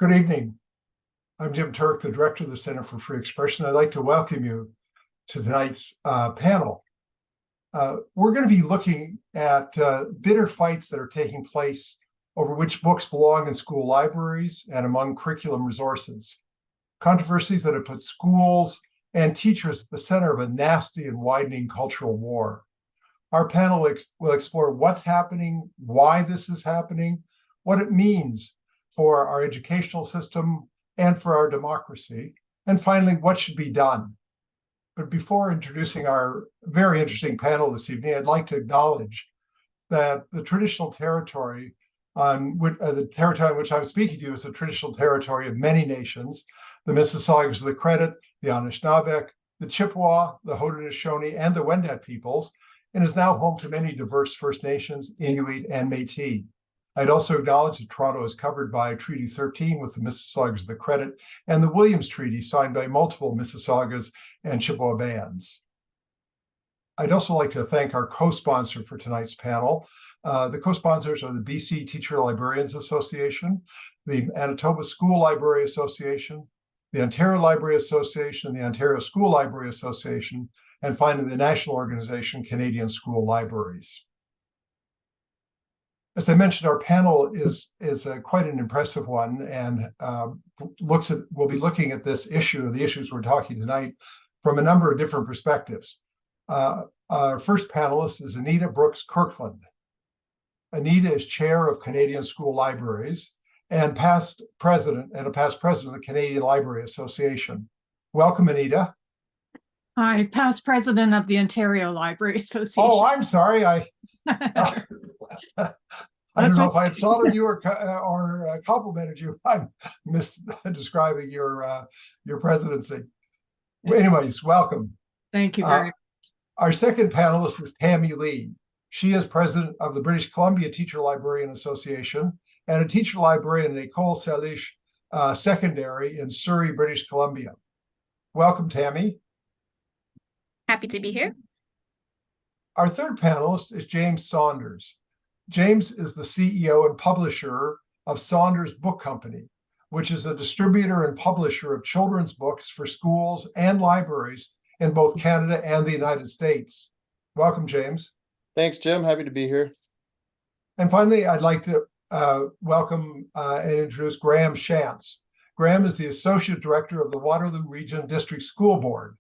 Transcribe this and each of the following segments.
Good evening. I'm Jim Turk, the director of the Center for Free Expression. I'd like to welcome you to tonight's panel. We're going to be looking at bitter fights that are taking place over which books belong in school libraries and among curriculum resources. Controversies that have put schools and teachers at the center of a nasty and widening cultural war. Our panel will explore what's happening, why this is happening, what it means for our educational system and for our democracy, and finally, what should be done. But before introducing our very interesting panel this evening, I'd like to acknowledge that the traditional territory on which I'm speaking to is the traditional territory of many nations, the Mississaugas of the Credit, the Anishinaabe, the Chippewa, the Haudenosaunee, and the Wendat peoples, and is now home to many diverse First Nations, Inuit, and Métis. I'd also acknowledge that Toronto is covered by Treaty 13 with the Mississaugas of the Credit and the Williams Treaty signed by multiple Mississaugas and Chippewa bands. I'd also like to thank our co-sponsor for tonight's panel. The co-sponsors are the BC Teacher Librarians Association, the Manitoba School Library Association, the Ontario Library Association, and the Ontario School Library Association, and finally the national organization, Canadian School Libraries. As I mentioned, our panel is quite an impressive one, and we'll be looking at this issue, the issues we're talking tonight, from a number of different perspectives. Our first panelist is Anita Brooks Kirkland. Anita is chair of Canadian School Libraries and a past president of the Canadian Library Association. Welcome, Anita. Hi, past president of the Ontario Library Association. Oh, I'm sorry. I don't know if I insulted you or complimented you. I'm misdescribing your presidency. Anyways, welcome. Thank you very much. Our second panelist is Tammy Lee. She is president of the British Columbia Teacher Librarian Association and a teacher librarian at École Salish Secondary in Surrey, British Columbia. Welcome, Tammy. Happy to be here. Our third panelist is James Saunders. James is the CEO and publisher of Saunders Book Company, which is a distributor and publisher of children's books for schools and libraries in both Canada and the United States. Welcome, James. Thanks, Jim. Happy to be here. And finally, I'd like to welcome and introduce Graham Shantz. Graham is the Associate Director of the Waterloo Region District School Board.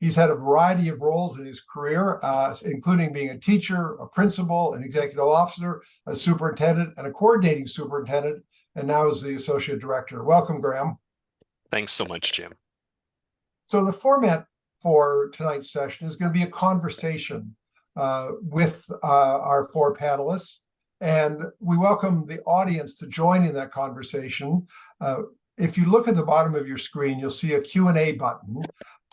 He's had a variety of roles in his career, including being a teacher, a principal, an executive officer, a superintendent, and a coordinating superintendent, and now is the associate director. Welcome, Graham. Thanks so much, Jim. So the format for tonight's session is going to be a conversation with our four panelists, and we welcome the audience to join in that conversation. If you look at the bottom of your screen, you'll see a Q&A button.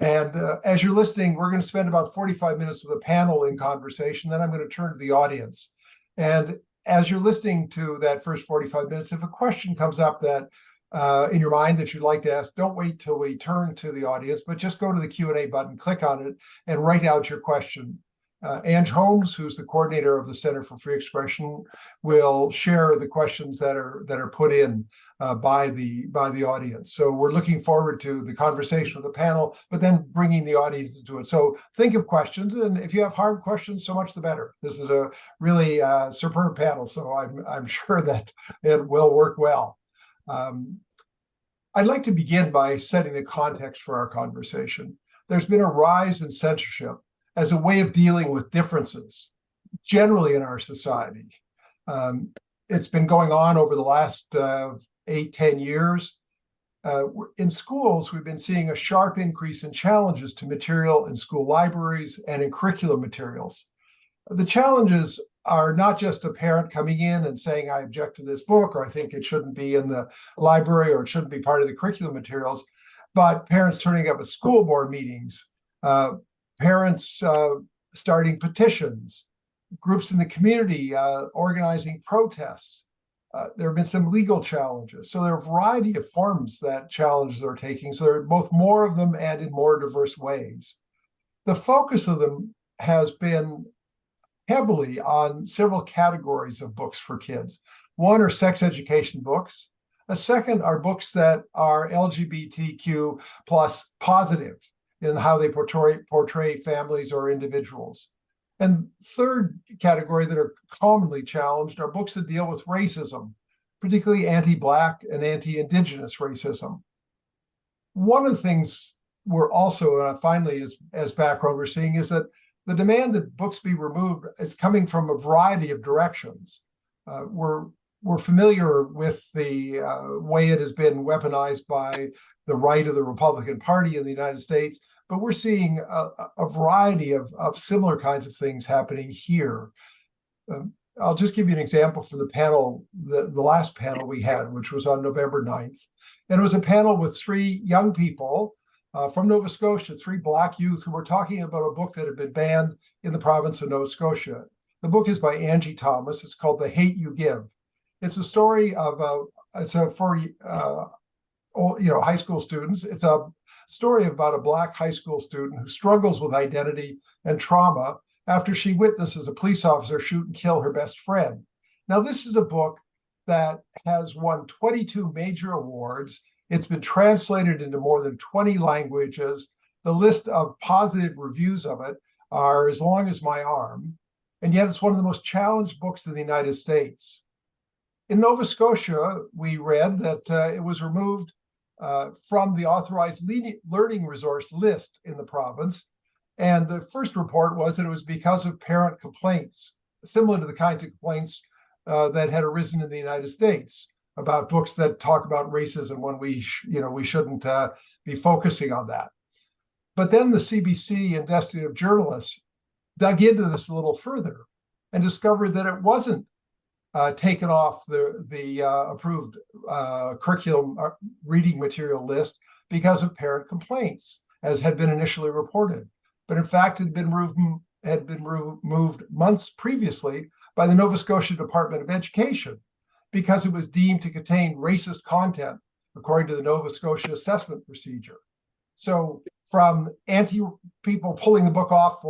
And as you're listening, we're going to spend about 45 minutes with the panel in conversation. Then I'm going to turn to the audience. And as you're listening to that first 45 minutes, if a question comes up that in your mind that you'd like to ask, don't wait till we turn to the audience, but just go to the Q&A button, click on it, and write out your question. Ange Holmes, who's the coordinator of the Center for Free Expression, will share the questions that are put in by the audience. So we're looking forward to the conversation with the panel, but then bringing the audience into it. So think of questions, and if you have hard questions, so much the better. This is a really superb panel, so I'm sure that it will work well. I'd like to begin by setting the context for our conversation. There's been a rise in censorship as a way of dealing with differences generally in our society. It's been going on over the last 8-10 years. In schools, we've been seeing a sharp increase in challenges to material in school libraries and in curriculum materials. The challenges are not just a parent coming in and saying, I object to this book, or I think it shouldn't be in the library, or it shouldn't be part of the curriculum materials, but parents turning up at school board meetings, parents starting petitions, groups in the community organizing protests. There have been some legal challenges. So there are a variety of forms that challenges are taking. So there are both more of them and in more diverse ways. The focus of them has been heavily on several categories of books for kids. One are sex education books, A second are books that are LGBTQ plus positive in how they portray families or individuals. And third category that are commonly challenged are books that deal with racism, particularly anti-Black and anti-Indigenous racism. One of the things we're also, finally, as background, we're seeing is that the demand that books be removed is coming from a variety of directions. We're familiar with the way it has been weaponized by the right of the Republican Party in the United States, but we're seeing a variety of similar kinds of things happening here. I'll just give you an example for the panel, the last panel we had, which was on November 9th. And it was a panel with three young people from Nova Scotia, three Black youth who were talking about a book that had been banned in the province of Nova Scotia. The book is by Angie Thomas. It's called The Hate You Give. It's a story of for high school students. It's a story about a Black high school student who struggles with identity and trauma after she witnesses a police officer shoot and kill her best friend. Now, this is a book that has won 22 major awards. It's been translated into more than 20 languages. The list of positive reviews of it are as long as my arm, and yet it's one of the most challenged books in the United States. In Nova Scotia, we read that it was removed from the authorized learning resource list in the province. And the first report was that it was because of parent complaints, similar to the kinds of complaints that had arisen in the United States about books that talk about racism when we shouldn't be focusing on that. But then the CBC investigative journalists dug into this a little further and discovered that it wasn't taken off the approved curriculum reading material list because of parent complaints, as had been initially reported. But in fact, had been removed months previously by the Nova Scotia Department of Education because it was deemed to contain racist content, according to the Nova Scotia assessment procedure. So from people pulling the book off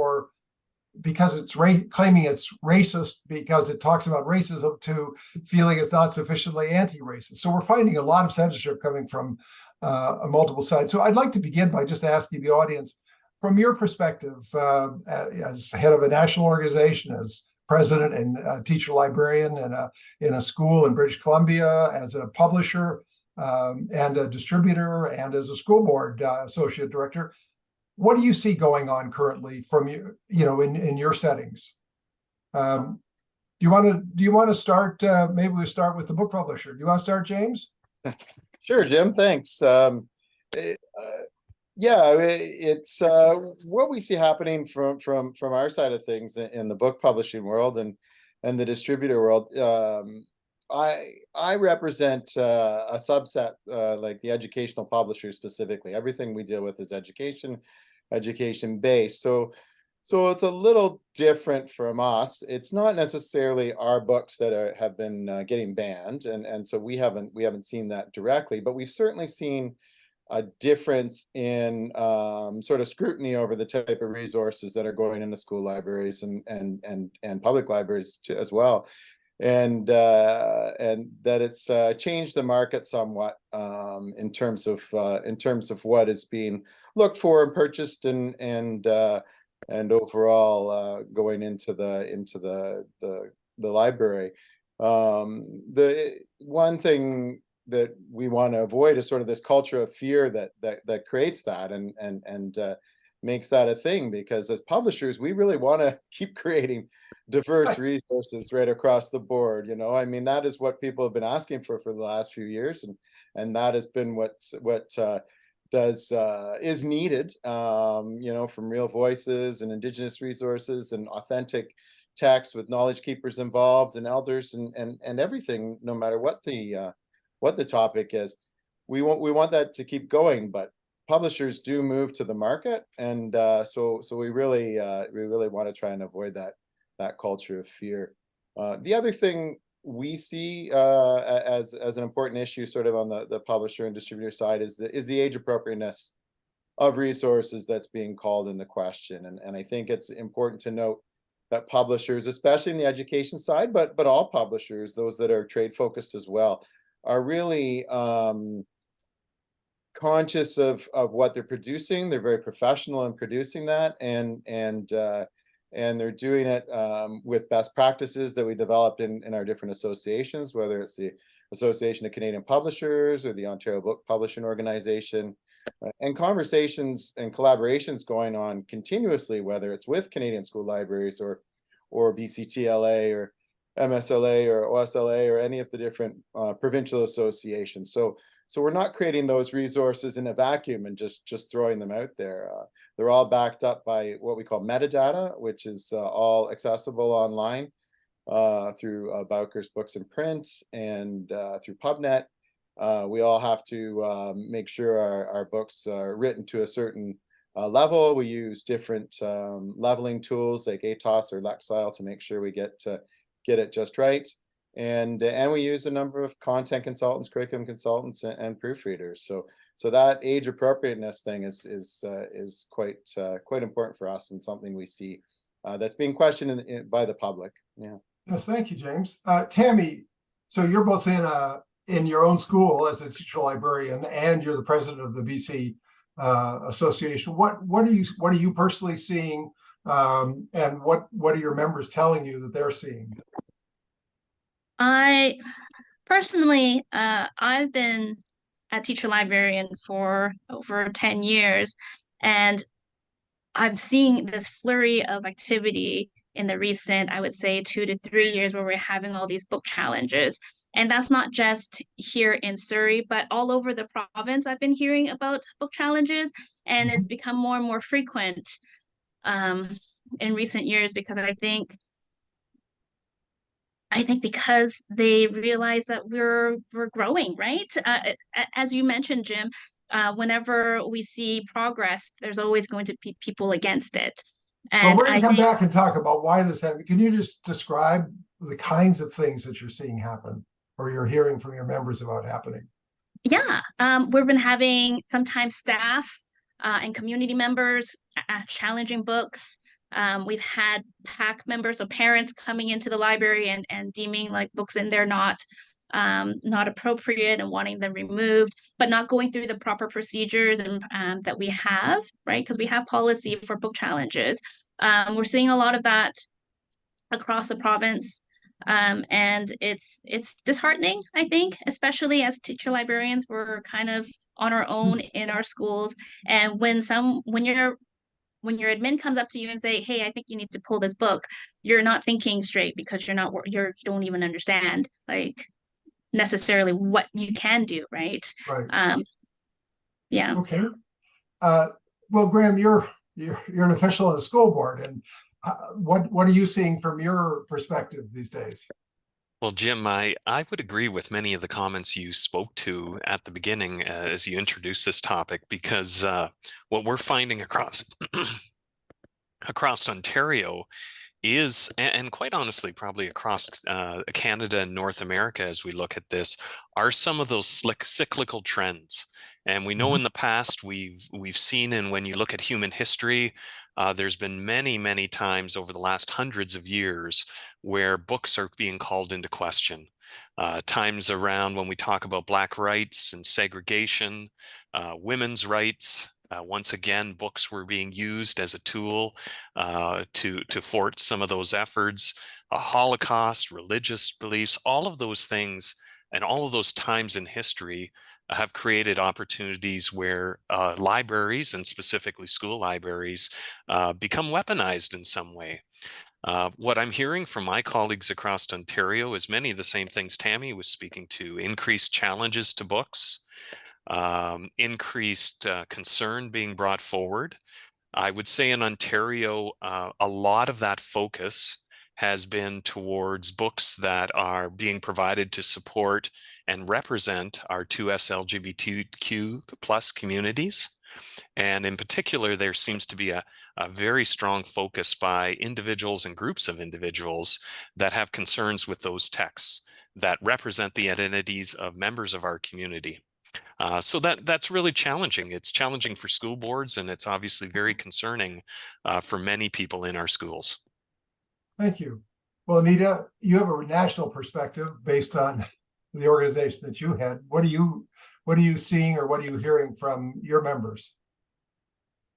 because it's claiming it's racist because it talks about racism, to feeling it's not sufficiently anti-racist. So we're finding a lot of censorship coming from multiple sides. So I'd like to begin by just asking the audience, from your perspective, as head of a national organization, as president and teacher librarian in a school in British Columbia, as a publisher and a distributor, and as a school board associate director, what do you see going on currently from in your settings? Do you want to start? Maybe we start with the book publisher. Do you want to start, James? Sure, Jim. Thanks. It's what we see happening from our side of things in the book publishing world and the distributor world. I represent a subset, like the educational publishers specifically. Everything we deal with is education based. So it's a little different from us. It's not necessarily our books that have been getting banned, and so we haven't seen that directly, but we've certainly seen a difference in sort of scrutiny over the type of resources that are going into school libraries and public libraries as well, and that it's changed the market somewhat in terms of what is being looked for and purchased and overall going into the library. The one thing that we want to avoid is sort of this culture of fear that creates that and makes that a thing, because as publishers we really want to keep creating diverse resources right across the board. I mean, that is what people have been asking for the last few years, and that has been what is needed, from real voices and Indigenous resources and authentic text with knowledge keepers involved and elders and everything, no matter what the topic is. We want that to keep going, but publishers do move to the market, and so we really want to try and avoid that culture of fear. The other thing we see as an important issue, sort of on the publisher and distributor side, is the age appropriateness of resources that's being called into question, and I think it's important to note that publishers, especially in the education side, but all publishers, those that are trade focused as well, really conscious of what they're producing. They're very professional in producing that, and they're doing it with best practices that we developed in our different associations, whether it's the Association of Canadian Publishers or the Ontario Book Publishing Organization, and conversations and collaborations going on continuously, whether it's with Canadian School Libraries or BCTLA or MSLA or OSLA or any of the different provincial associations. So we're not creating those resources in a vacuum and just throwing them out there. They're all backed up by what we call metadata, which is all accessible online through Bowker's Books in Print and through PubNet. We all have to make sure our books are written to a certain level. We use different leveling tools like ATOS or Lexile to make sure we get it just right. And we use a number of content consultants, curriculum consultants, and proofreaders. So that age appropriateness thing is quite important for us, and something we see that's being questioned by the public. Yeah. Yes, thank you, James. Tammy, so you're both in your own school as a teacher librarian, and you're the president of the BC Association. What are you personally seeing, and what are your members telling you that they're seeing? I personally, I've been a teacher librarian for over 10 years, and I'm seeing this flurry of activity in the recent, I would say, 2 to 3 years, where we're having all these book challenges. And that's not just here in Surrey, but all over the province. I've been hearing about book challenges, and it's become more and more frequent in recent years, because I think because they realize that we're growing, right? As you mentioned, Jim, whenever we see progress, there's always going to be people against it. Well, And we're going I to come think, back and talk about why this happened. Can you just describe the kinds of things that you're seeing happen, or you're hearing from your members about happening? yeah, we've been having sometimes staff and community members challenging books. We've had PAC members or parents coming into the library and deeming like books in there not appropriate and wanting them removed, but not going through the proper procedures and that we have, right? Because we have policy for book challenges. We're seeing a lot of that across the province. And it's disheartening, I think, especially as teacher librarians. We're kind of on our own in our schools. And when your admin comes up to you and say, "Hey, I think you need to pull this book," you're not thinking straight, because you don't even understand like necessarily what you can do, right? Right. Yeah. Okay. Well, Graham, you're an official on a school board, and what are you seeing from your perspective these days? Well, Jim, I would agree with many of the comments you spoke to at the beginning as you introduced this topic, because what we're finding across Ontario is, and quite honestly, probably across Canada and North America, as we look at this, are some of those cyclical trends. And we know in the past we've seen, and when you look at human history, there's been many times over the last hundreds of years where books are being called into question. Times around when we talk about Black rights and segregation, women's rights. Once again, books were being used as a tool to thwart some of those efforts. A Holocaust, religious beliefs, all of those things, and all of those times in history have created opportunities where libraries, and specifically school libraries, become weaponized in some way. What I'm hearing from my colleagues across Ontario is many of the same things Tammy was speaking to: increased challenges to books, increased concern being brought forward. I would say in Ontario, a lot of that focus has been towards books that are being provided to support and represent our 2S LGBTQ plus communities. And in particular, there seems to be a very strong focus by individuals and groups of individuals that have concerns with those texts that represent the identities of members of our community. So that's really challenging. It's challenging for school boards, and it's obviously very concerning for many people in our schools. Thank you. Well, Anita, you have a national perspective based on the organization that you had. What are you seeing, or what are you hearing from your members?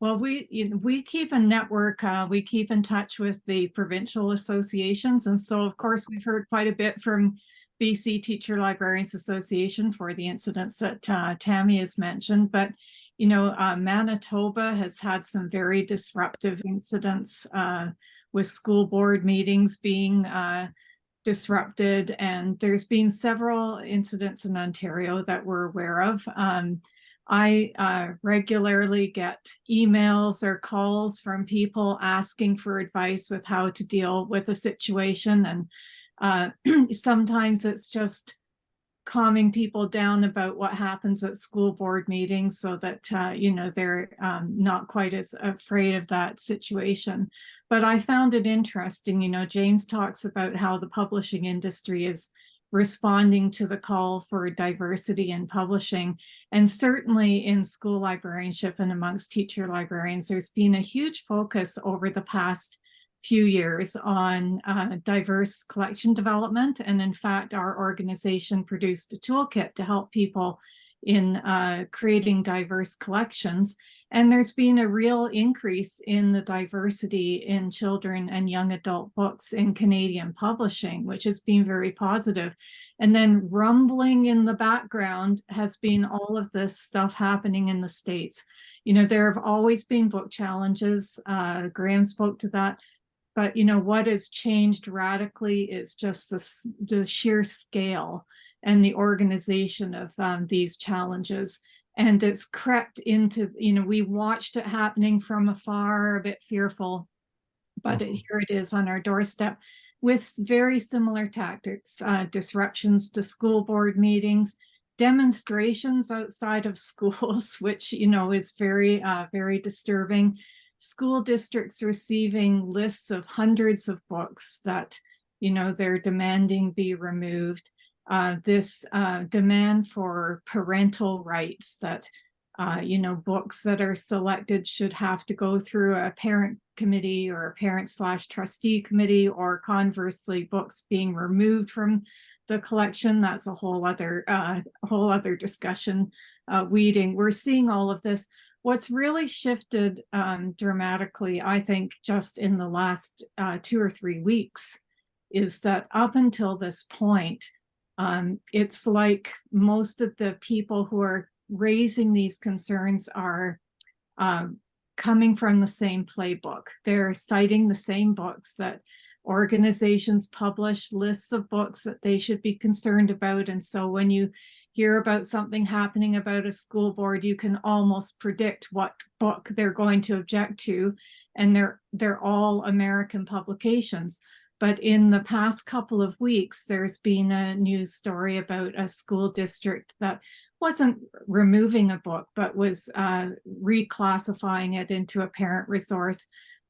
Well, we keep a network. We keep in touch with the provincial associations, and so of course we've heard quite a bit from BC Teacher Librarians Association for the incidents that Tammy has mentioned. But Manitoba has had some very disruptive incidents with school board meetings being disrupted, and there's been several incidents in Ontario that we're aware of. I regularly get emails or calls from people asking for advice with how to deal with a situation, and sometimes it's just calming people down about what happens at school board meetings so that they're not quite as afraid of that situation. But I found it interesting. James talks about how the publishing industry is responding to the call for diversity in publishing, and certainly in school librarianship and amongst teacher librarians, there's been a huge focus over the past few years on diverse collection development. And in fact, our organization produced a toolkit to help people in creating diverse collections. And there's been a real increase in the diversity in children and young adult books in Canadian publishing, which has been very positive. And then rumbling in the background has been all of this stuff happening in the States. There have always been book challenges. Graham spoke to that. But what has changed radically is just the sheer scale and the organization of these challenges. And it's crept into, we watched it happening from afar, a bit fearful, but here it is on our doorstep with very similar tactics, disruptions to school board meetings, demonstrations outside of schools, which, is very, very disturbing. School districts receiving lists of hundreds of books that, they're demanding be removed. This demand for parental rights that, books that are selected should have to go through a parent committee or a parent/trustee committee, or conversely, books being removed from the collection. That's a whole other discussion. Weeding. We're seeing all of this. What's really shifted dramatically, I think, just in the last 2 or 3 weeks, is that up until this point, it's like most of the people who are raising these concerns are coming from the same playbook. They're citing the same books that organizations publish, lists of books that they should be concerned about. And so when you hear about something happening about a school board, you can almost predict what book they're going to object to, and they're all American publications. But in the past couple of weeks, there's been a news story about a school district that wasn't removing a book, but was reclassifying it into a parent resource.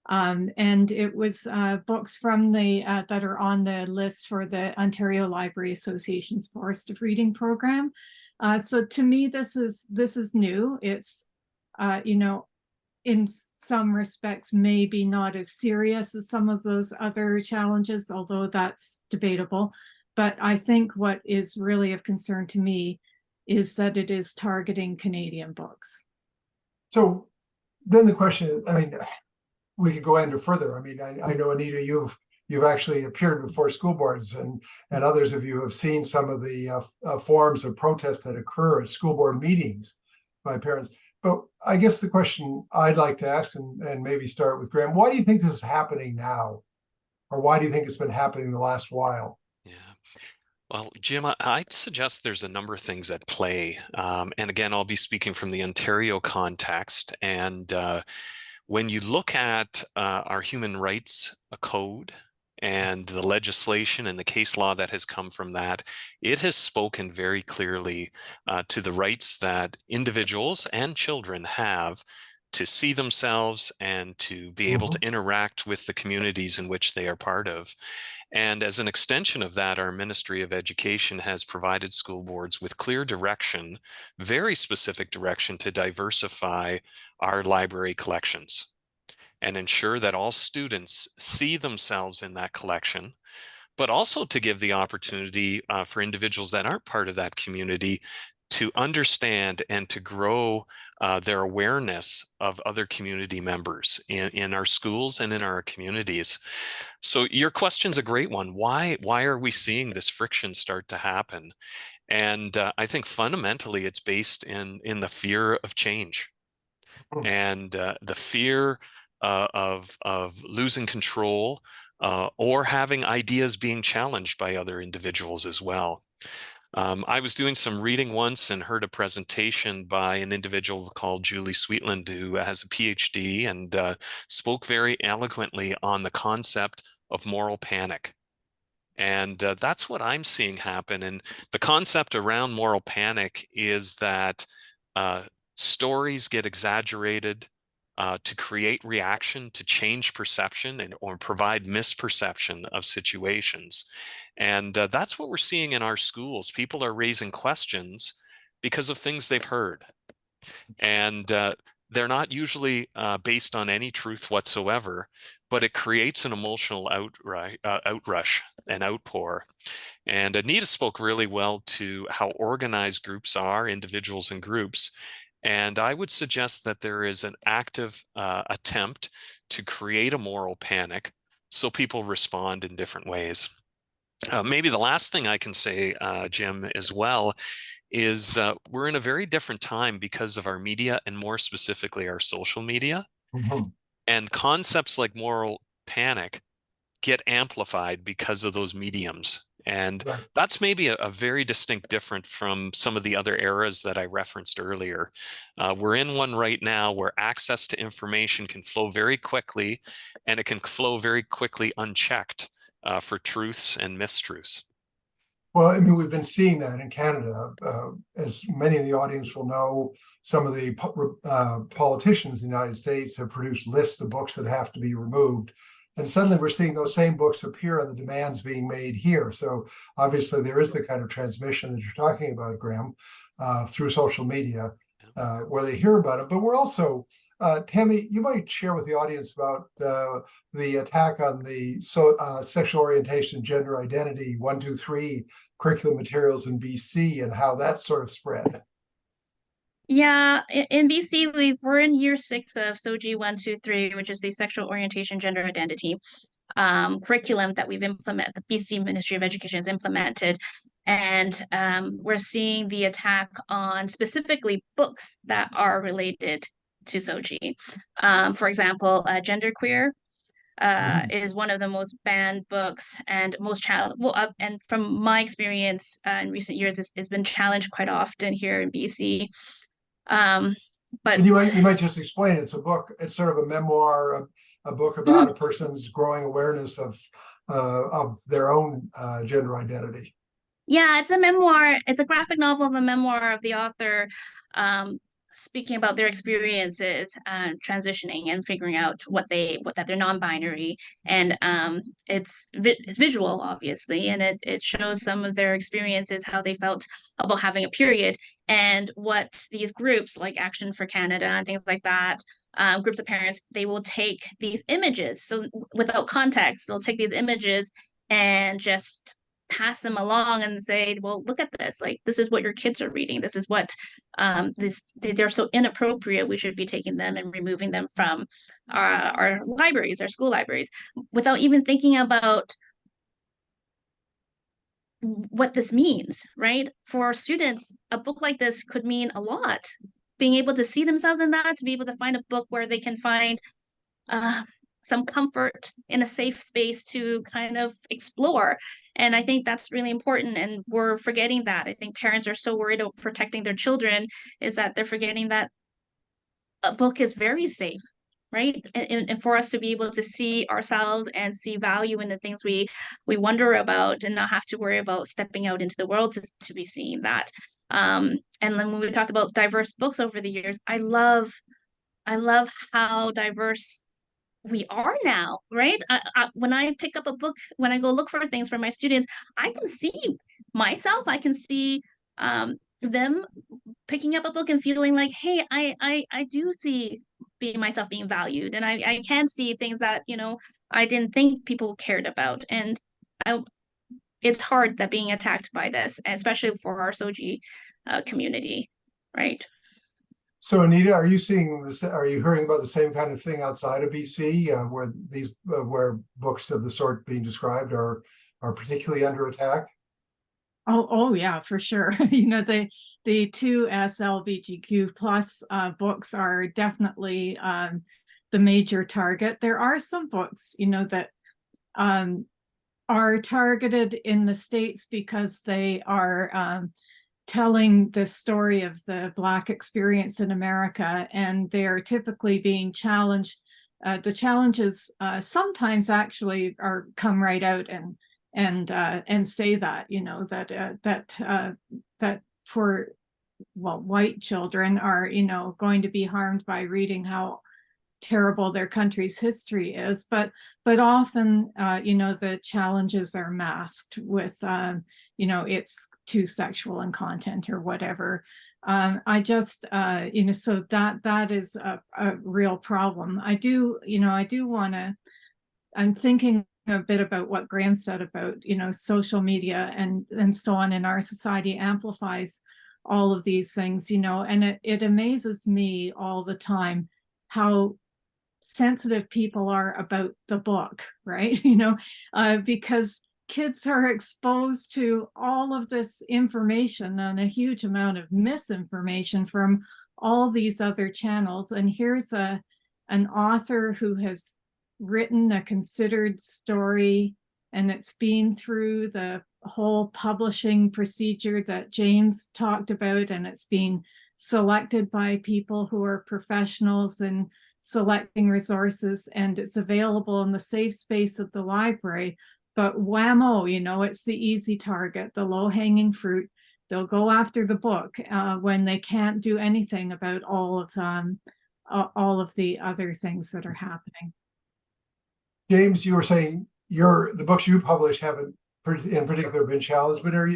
And it was books from that are on the list for the Ontario Library Association's Forest of Reading program. So to me, this is new. It's in some respects maybe not as serious as some of those other challenges, although that's debatable. But I think what is really of concern to me is that it is targeting Canadian books. So then the question is, we could go into further. I know, Anita, you've actually appeared before school boards, and others of you have seen some of the forms of protest that occur at school board meetings by parents. But I guess the question I'd like to ask, and maybe start with Graham, why do you think this is happening now? Or why do you think it's been happening the last while? Yeah. Well, Jim, I'd suggest there's a number of things at play. And again, I'll be speaking from the Ontario context. And when you look at our human rights code and the legislation and the case law that has come from that, it has spoken very clearly to the rights that individuals and children have to see themselves and to be able to interact with the communities in which they are part of. And as an extension of that, our Ministry of Education has provided school boards with clear direction, very specific direction, to diversify our library collections and ensure that all students see themselves in that collection, but also to give the opportunity for individuals that aren't part of that community to understand and to grow their awareness of other community members in our schools and in our communities. So your question's a great one. Why are we seeing this friction start to happen? And I think fundamentally it's based in the fear of change and the fear of losing control or having ideas being challenged by other individuals as well. I was doing some reading once and heard a presentation by an individual called Julie Sweetland, who has a PhD and spoke very eloquently on the concept of moral panic. And that's what I'm seeing happen. And the concept around moral panic is that stories get exaggerated to create reaction, to change perception, or provide misperception of situations. And that's what we're seeing in our schools. People are raising questions because of things they've heard. And they're not usually based on any truth whatsoever, but it creates an emotional outrush, an outpour. And Anita spoke really well to how organized groups are, individuals and groups. And I would suggest that there is an active attempt to create a moral panic so people respond in different ways. Maybe the last thing I can say, Jim, as well, is we're in a very different time because of our media and more specifically our social media. Mm-hmm. And concepts like moral panic get amplified because of those mediums. And Right. that's maybe a very distinct different from some of the other eras that I referenced earlier. We're in one right now where access to information can flow very quickly, and it can flow very quickly unchecked for truths and mistruths. Well, I mean, we've been seeing that in Canada. As many in the audience will know, some of the politicians in the United States have produced lists of books that have to be removed. And suddenly we're seeing those same books appear on the demands being made here. So obviously there is the kind of transmission that you're talking about, Graham, through social media, where they hear about it. But we're also, Tammy, you might share with the audience about the attack on the sexual orientation, gender identity, 1, 2, 3 curriculum materials in BC and how that sort of spread. Yeah, in BC, we're in year 6 of SOGI 1, 2, 3, which is the sexual orientation, gender identity curriculum that we've implemented, the BC Ministry of Education has implemented. And we're seeing the attack on specifically books that are related to SOGI. For example, Genderqueer is one of the most banned books and most challenged. Well, and from my experience in recent years, it's been challenged quite often here in BC. But and you might just explain. It's a book. It's sort of a memoir, a book about a person's growing awareness of their own gender identity. Yeah, it's a memoir. It's a graphic novel of a memoir of the author speaking about their experiences transitioning and figuring out that they're non-binary. And it's visual, obviously, and it shows some of their experiences, how they felt about having a period, and what these groups like Action for Canada and things like that, groups of parents, they will take these images. So without context, they'll take these images and just pass them along and say, well, look at this, like this is what your kids are reading, this is what they're so inappropriate, we should be taking them and removing them from our libraries, our school libraries, without even thinking about what this means, right? For students, a book like this could mean a lot. Being able to see themselves in that, to be able to find a book where they can find some comfort in a safe space to kind of explore. And I think that's really important. And we're forgetting that. I think parents are so worried about protecting their children is that they're forgetting that a book is very safe, right? And for us to be able to see ourselves and see value in the things we wonder about and not have to worry about stepping out into the world to be seeing that. And then when we talk about diverse books over the years, I love how diverse we are now, right? When I pick up a book, when I go look for things for my students, I can see myself. I can see them picking up a book and feeling like, hey, I do see myself being valued, and I can see things that I didn't think people cared about, and it's hard that being attacked by this, especially for our SOGI community, right? So Anita, are you seeing this? Are you hearing about the same kind of thing outside of BC, where books of the sort being described are particularly under attack? Oh yeah, for sure. You know, the two SLBGQ plus books are definitely the major target. There are some books, you know, that are targeted in the States because they are telling the story of the Black experience in America, and they are typically being challenged. The challenges sometimes actually come right out and say that, you know, that for, well, white children are, you know, going to be harmed by reading how terrible their country's history is, but often you know, the challenges are masked with you know, it's too sexual in content or whatever. I just you know, so that is a real problem. I do want to, I'm thinking a bit about what Graham said about, you know, social media and so on in our society amplifies all of these things, you know, and it amazes me all the time how sensitive people are about the book, right? You know, because kids are exposed to all of this information and a huge amount of misinformation from all these other channels. And here's an author who has written a considered story, and it's been through the whole publishing procedure that James talked about, and it's been selected by people who are professionals in selecting resources, and it's available in the safe space of the library. But whammo, you know, it's the easy target, the low-hanging fruit. They'll go after the book when they can't do anything about all of the other things that are happening. James, you were saying the books you publish haven't in particular been challenged, but are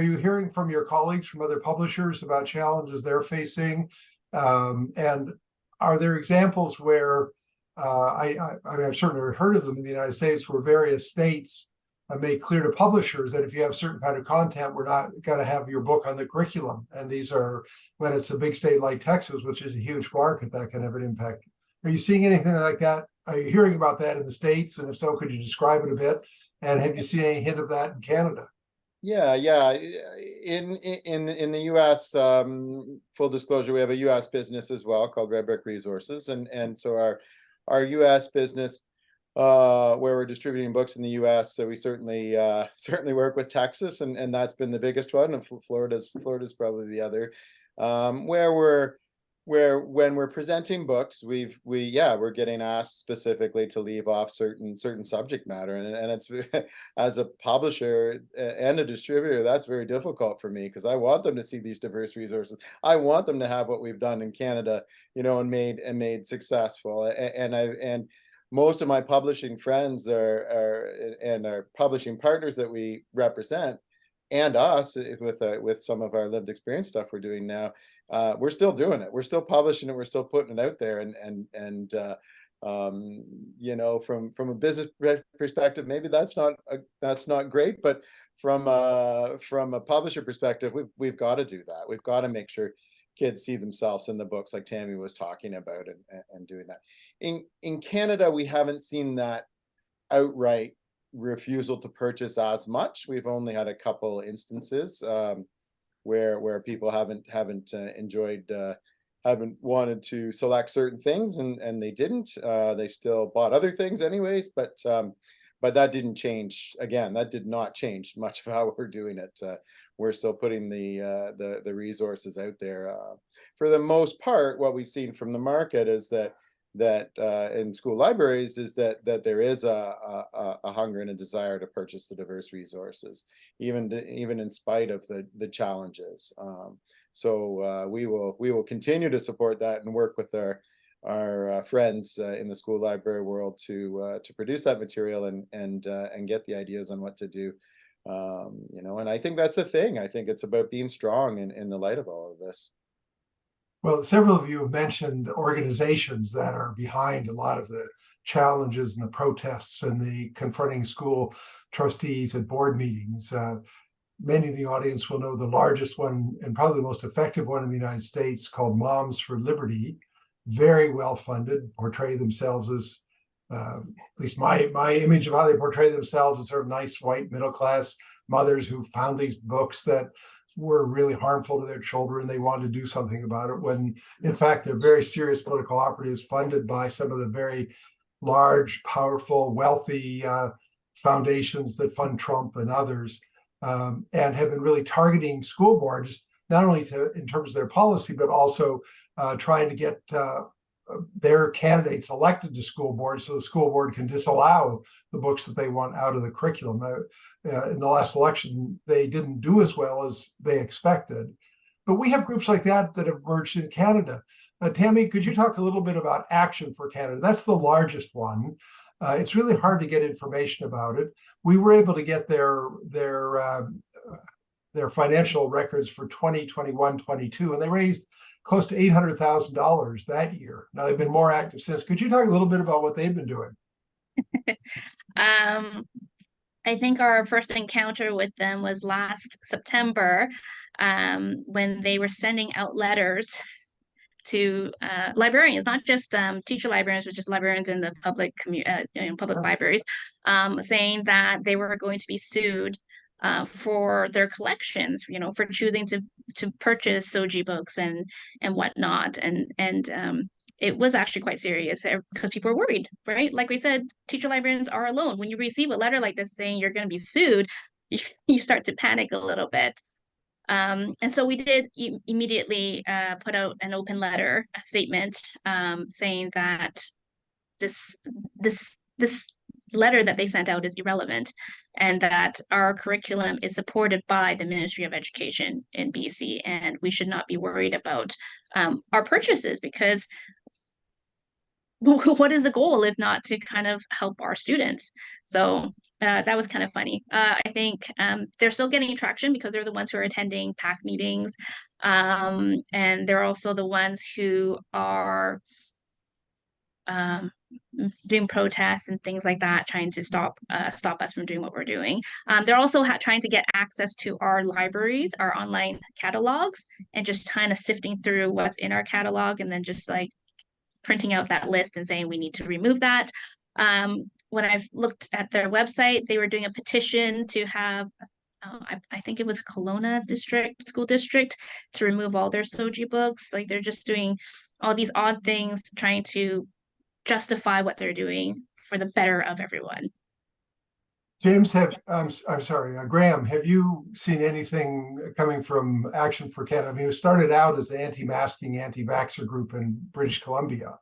you hearing from your colleagues from other publishers about challenges they're facing? And are there examples where I mean, I've certainly heard of them in the United States, where various states make clear to publishers that if you have certain kind of content, we're not going to have your book on the curriculum. And these are, when it's a big state like Texas, which is a huge market, that can have an impact. Are you seeing anything like that? Are you hearing about that in the States? And if so, could you describe it a bit? And have you seen any hint of that in Canada? Yeah. In the US, full disclosure, we have a US business as well called Red Brick Resources, and so our US business, where we're distributing books in the US, so we certainly work with Texas, and that's been the biggest one, and Florida's probably the other, where when we're presenting books, we're getting asked specifically to leave off certain subject matter, and it's as a publisher and a distributor, that's very difficult for me, because I want them to see these diverse resources. I want them to have what we've done in Canada, you know, and made successful. And most of my publishing friends and our publishing partners that we represent, and us with some of our lived experience stuff we're doing now, we're still doing it. We're still publishing it. We're still putting it out there. And you know, from a business perspective, maybe that's not great, but from a publisher perspective, we've got to do that. We've got to make sure kids see themselves in the books, like Tammy was talking about, and doing that. In Canada, we haven't seen that outright refusal to purchase as much. We've only had a couple instances where people haven't wanted to select certain things, and they didn't. They still bought other things anyways, but that didn't change. Again, that did not change much of how we're doing it. We're still putting the resources out there. For the most part, what we've seen from the market is that in school libraries is that there is a hunger and a desire to purchase the diverse resources, even in spite of the challenges. So we will continue to support that and work with our friends in the school library world to produce that material and get the ideas on what to do. You know, and I think that's the thing. I think it's about being strong in the light of all of this. Well, several of you have mentioned organizations that are behind a lot of the challenges and the protests and the confronting school trustees at board meetings. Many in the audience will know the largest one and probably the most effective one in the United States, called Moms for Liberty. Very well funded, portray themselves as, at least my image of how they portray themselves, as sort of nice white middle class mothers who found these books that were really harmful to their children. They wanted to do something about it, when in fact they're very serious political operatives funded by some of the very large, powerful, wealthy foundations that fund Trump and others, and have been really targeting school boards, not only in terms of their policy, but also trying to get their candidates elected to school boards so the school board can disallow the books that they want out of the curriculum. In the last election, they didn't do as well as they expected. But we have groups like that that have emerged in Canada. Tammy, could you talk a little bit about Action for Canada? That's the largest one. It's really hard to get information about it. We were able to get their financial records for 2021-22, and they raised close to $800,000 that year. Now they've been more active since. Could you talk a little bit about what they've been doing? I think our first encounter with them was last September, when they were sending out letters to librarians, not just teacher librarians, but just librarians in the public public libraries, saying that they were going to be sued for their collections, for choosing to purchase Soji books and whatnot, and it was actually quite serious because people were worried, right? Like we said, teacher librarians are alone. When you receive a letter like this saying you're going to be sued, you start to panic a little bit. And so we did immediately put out an open letter, a statement, saying that this letter that they sent out is irrelevant, and that our curriculum is supported by the Ministry of Education in BC, and we should not be worried about our purchases, because what is the goal if not to kind of help our students? So that was kind of funny. I think they're still getting traction because they're the ones who are attending PAC meetings, and they're also the ones who are doing protests and things like that, trying to stop us from doing what we're doing. They're also trying to get access to our libraries, our online catalogs, and just kind of sifting through what's in our catalog, and then just like printing out that list and saying we need to remove that. When I've looked at their website, they were doing a petition to have, I think it was Kelowna school district, to remove all their Soji books. Like, they're just doing all these odd things, trying to justify what they're doing for the better of everyone. James, I'm sorry, Graham, have you seen anything coming from Action for Canada? I mean, it started out as an anti-masking, anti-vaxxer group in British Columbia,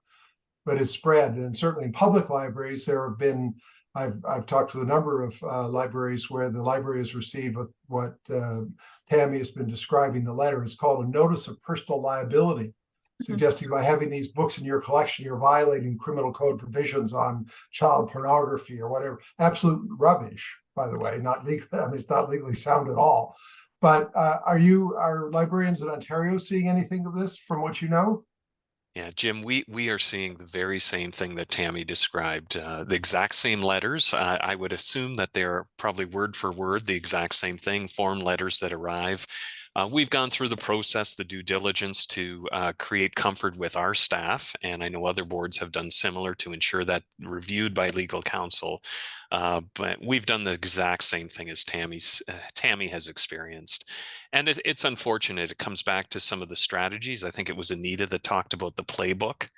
but it's spread. And certainly in public libraries, there have been, I've talked to a number of libraries where the library has received what Tammy has been describing the letter. It's called a notice of personal liability, suggesting by having these books in your collection, you're violating criminal code provisions on child pornography or whatever. Absolute rubbish, by the way, not legal. I mean, it's not legally sound at all. But are librarians in Ontario seeing anything of this from what you know? Yeah, Jim, we are seeing the very same thing that Tammy described, the exact same letters. I would assume that they're probably word for word the exact same thing, form letters that arrive. We've gone through the process, the due diligence to create comfort with our staff, and I know other boards have done similar to ensure that reviewed by legal counsel. But we've done the exact same thing as Tammy has experienced. And it's unfortunate. It comes back to some of the strategies. I think it was Anita that talked about the playbook.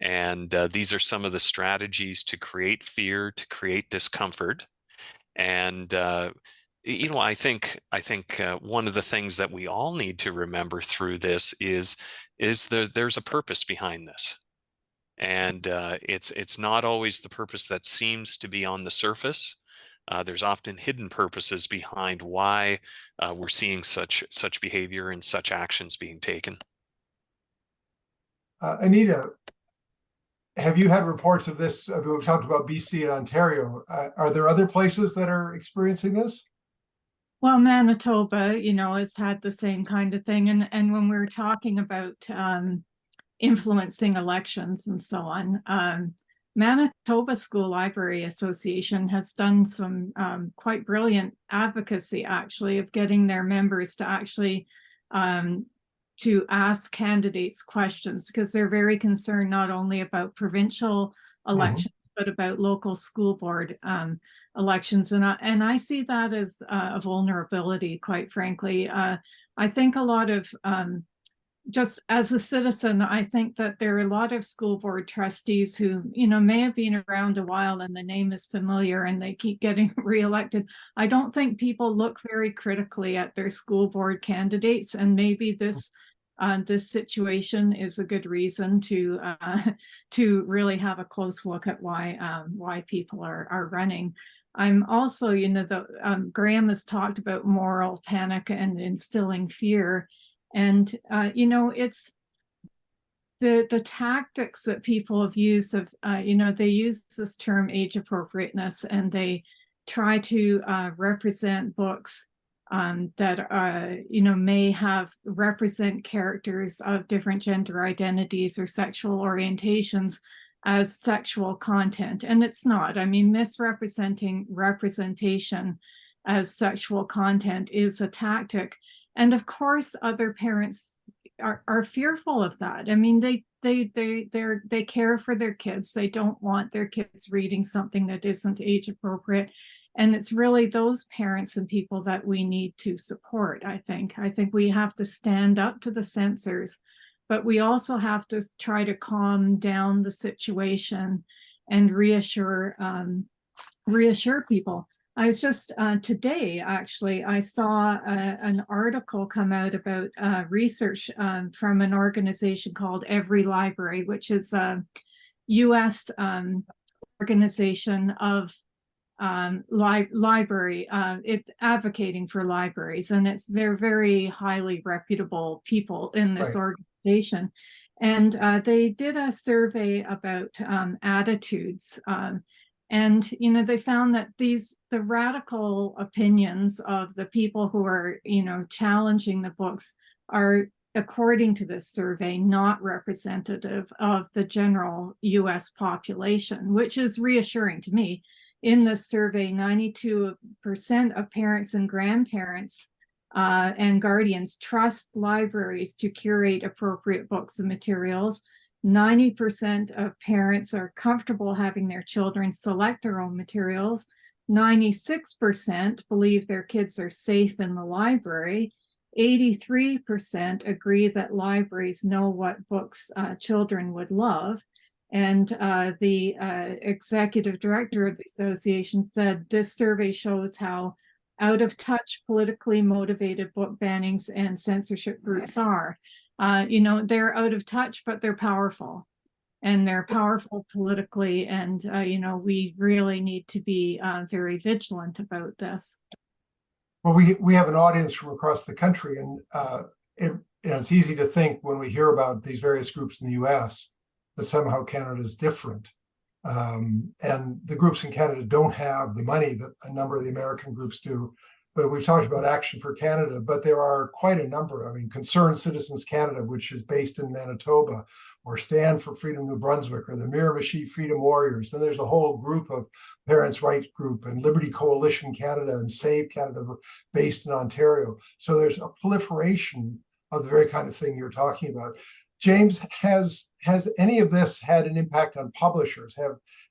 And these are some of the strategies to create fear, to create discomfort. And I think one of the things that we all need to remember through this is there's a purpose behind this, and it's not always the purpose that seems to be on the surface. There's often hidden purposes behind why we're seeing such behavior and such actions being taken. Anita, have you had reports of this? I mean, we've talked about BC and Ontario. Are there other places that are experiencing this? Well, Manitoba, has had the same kind of thing. And when we're talking about influencing elections and so on, Manitoba School Library Association has done some quite brilliant advocacy, actually, of getting their members to actually to ask candidates questions, because they're very concerned not only about provincial elections, but about local school board elections. And I see that as a vulnerability, quite frankly. I think a lot of, just as a citizen, I think that there are a lot of school board trustees who, may have been around a while and the name is familiar and they keep getting reelected. I don't think people look very critically at their school board candidates, and maybe this situation is a good reason to really have a close look at why people are running. I'm also, Graham has talked about moral panic and instilling fear. And, it's the tactics that people have used of, they use this term age appropriateness, and they try to represent books that, may represent characters of different gender identities or sexual orientations as sexual content. And it's not. I mean, misrepresenting representation as sexual content is a tactic. And of course, other parents are fearful of that. I mean, they care for their kids. They don't want their kids reading something that isn't age appropriate. And it's really those parents and people that we need to support, I think. I think we have to stand up to the censors, but we also have to try to calm down the situation and reassure people. I was just today, actually, I saw an article come out about research from an organization called Every Library, which is a US organization of library, it's advocating for libraries, and they're very highly reputable people in this organization. And they did a survey about attitudes. And, they found that the radical opinions of the people who are, challenging the books are, according to this survey, not representative of the general US population, which is reassuring to me. In this survey, 92% of parents and grandparents and guardians trust libraries to curate appropriate books and materials. 90% of parents are comfortable having their children select their own materials. 96% believe their kids are safe in the library. 83% agree that libraries know what books children would love. And the executive director of the association said this survey shows how out of touch politically motivated book bannings and censorship groups are. They're out of touch, but they're powerful, and they're powerful politically. And, we really need to be very vigilant about this. Well, we have an audience from across the country, and it's easy to think when we hear about these various groups in the US that somehow Canada is different. And the groups in Canada don't have the money that a number of the American groups do. But we've talked about Action for Canada, but there are quite a number. I mean, Concerned Citizens Canada, which is based in Manitoba, or Stand for Freedom New Brunswick, or the Miramichi Freedom Warriors. And there's a whole group of Parents' Rights Group and Liberty Coalition Canada and Save Canada based in Ontario. So there's a proliferation of the very kind of thing you're talking about. James, has any of this had an impact on publishers?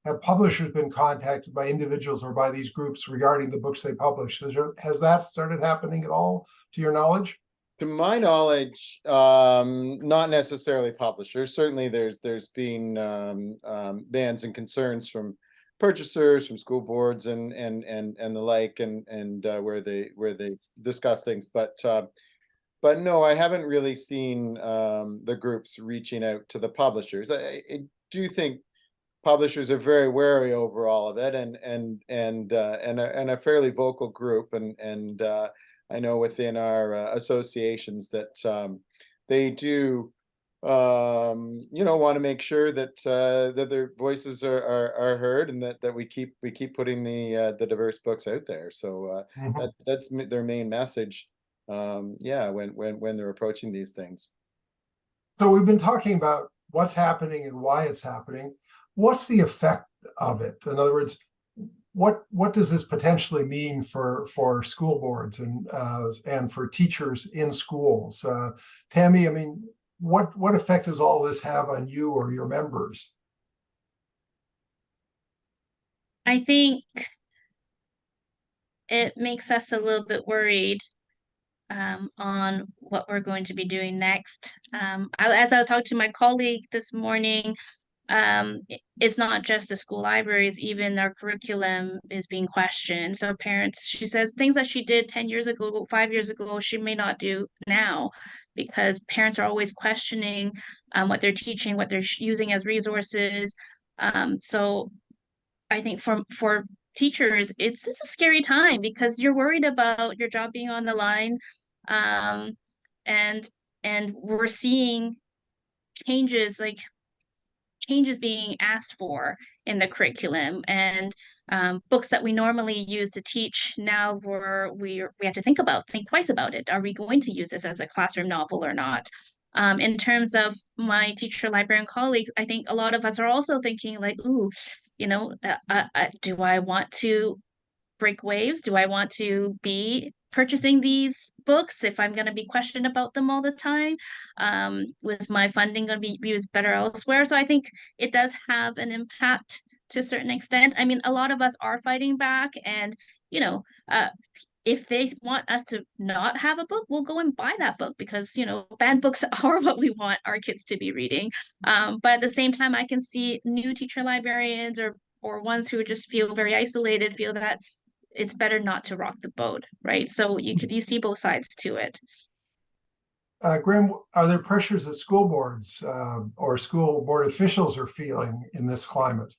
Have publishers been contacted by individuals or by these groups regarding the books they publish? Has that started happening at all, to your knowledge? To my knowledge, not necessarily publishers. Certainly, there's been bans and concerns from purchasers, from school boards, and the like, and where they discuss things, but no, I haven't really seen the groups reaching out to the publishers. I do think publishers are very wary over all of it, and a fairly vocal group, and I know within our associations that they do want to make sure that that their voices are heard, and that we keep putting the diverse books out there. So Mhm. that's their main message. Yeah, when they're approaching these things. So we've been talking about what's happening and why it's happening. What's the effect of it? In other words, what does this potentially mean for school boards and for teachers in schools? Tammy, I mean, what effect does all this have on you or your members? I think it makes us a little bit worried on what we're going to be doing next. As I was talking to my colleague this morning, it's not just the school libraries, even our curriculum is being questioned. So parents, she says things that she did 10 years ago, 5 years ago, she may not do now, because parents are always questioning what they're teaching, what they're using as resources. So I think for teachers, it's a scary time, because you're worried about your job being on the line. Um, and we're seeing changes, like changes being asked for in the curriculum, and books that we normally use to teach, now we have to think twice about it. Are we going to use this as a classroom novel or not? In terms of my teacher librarian colleagues, I think a lot of us are also thinking like, ooh, do I want to break waves? Do I want to be purchasing these books if I'm going to be questioned about them all the time? Was my funding going to be used better elsewhere? So I think it does have an impact to a certain extent. I mean, a lot of us are fighting back, and you know, uh, if they want us to not have a book, we'll go and buy that book, because bad books are what we want our kids to be reading. But at the same time, I can see new teacher librarians, or ones who just feel very isolated, feel that it's better not to rock the boat, right? So you see both sides to it. Graham, are there pressures that school boards or school board officials are feeling in this climate?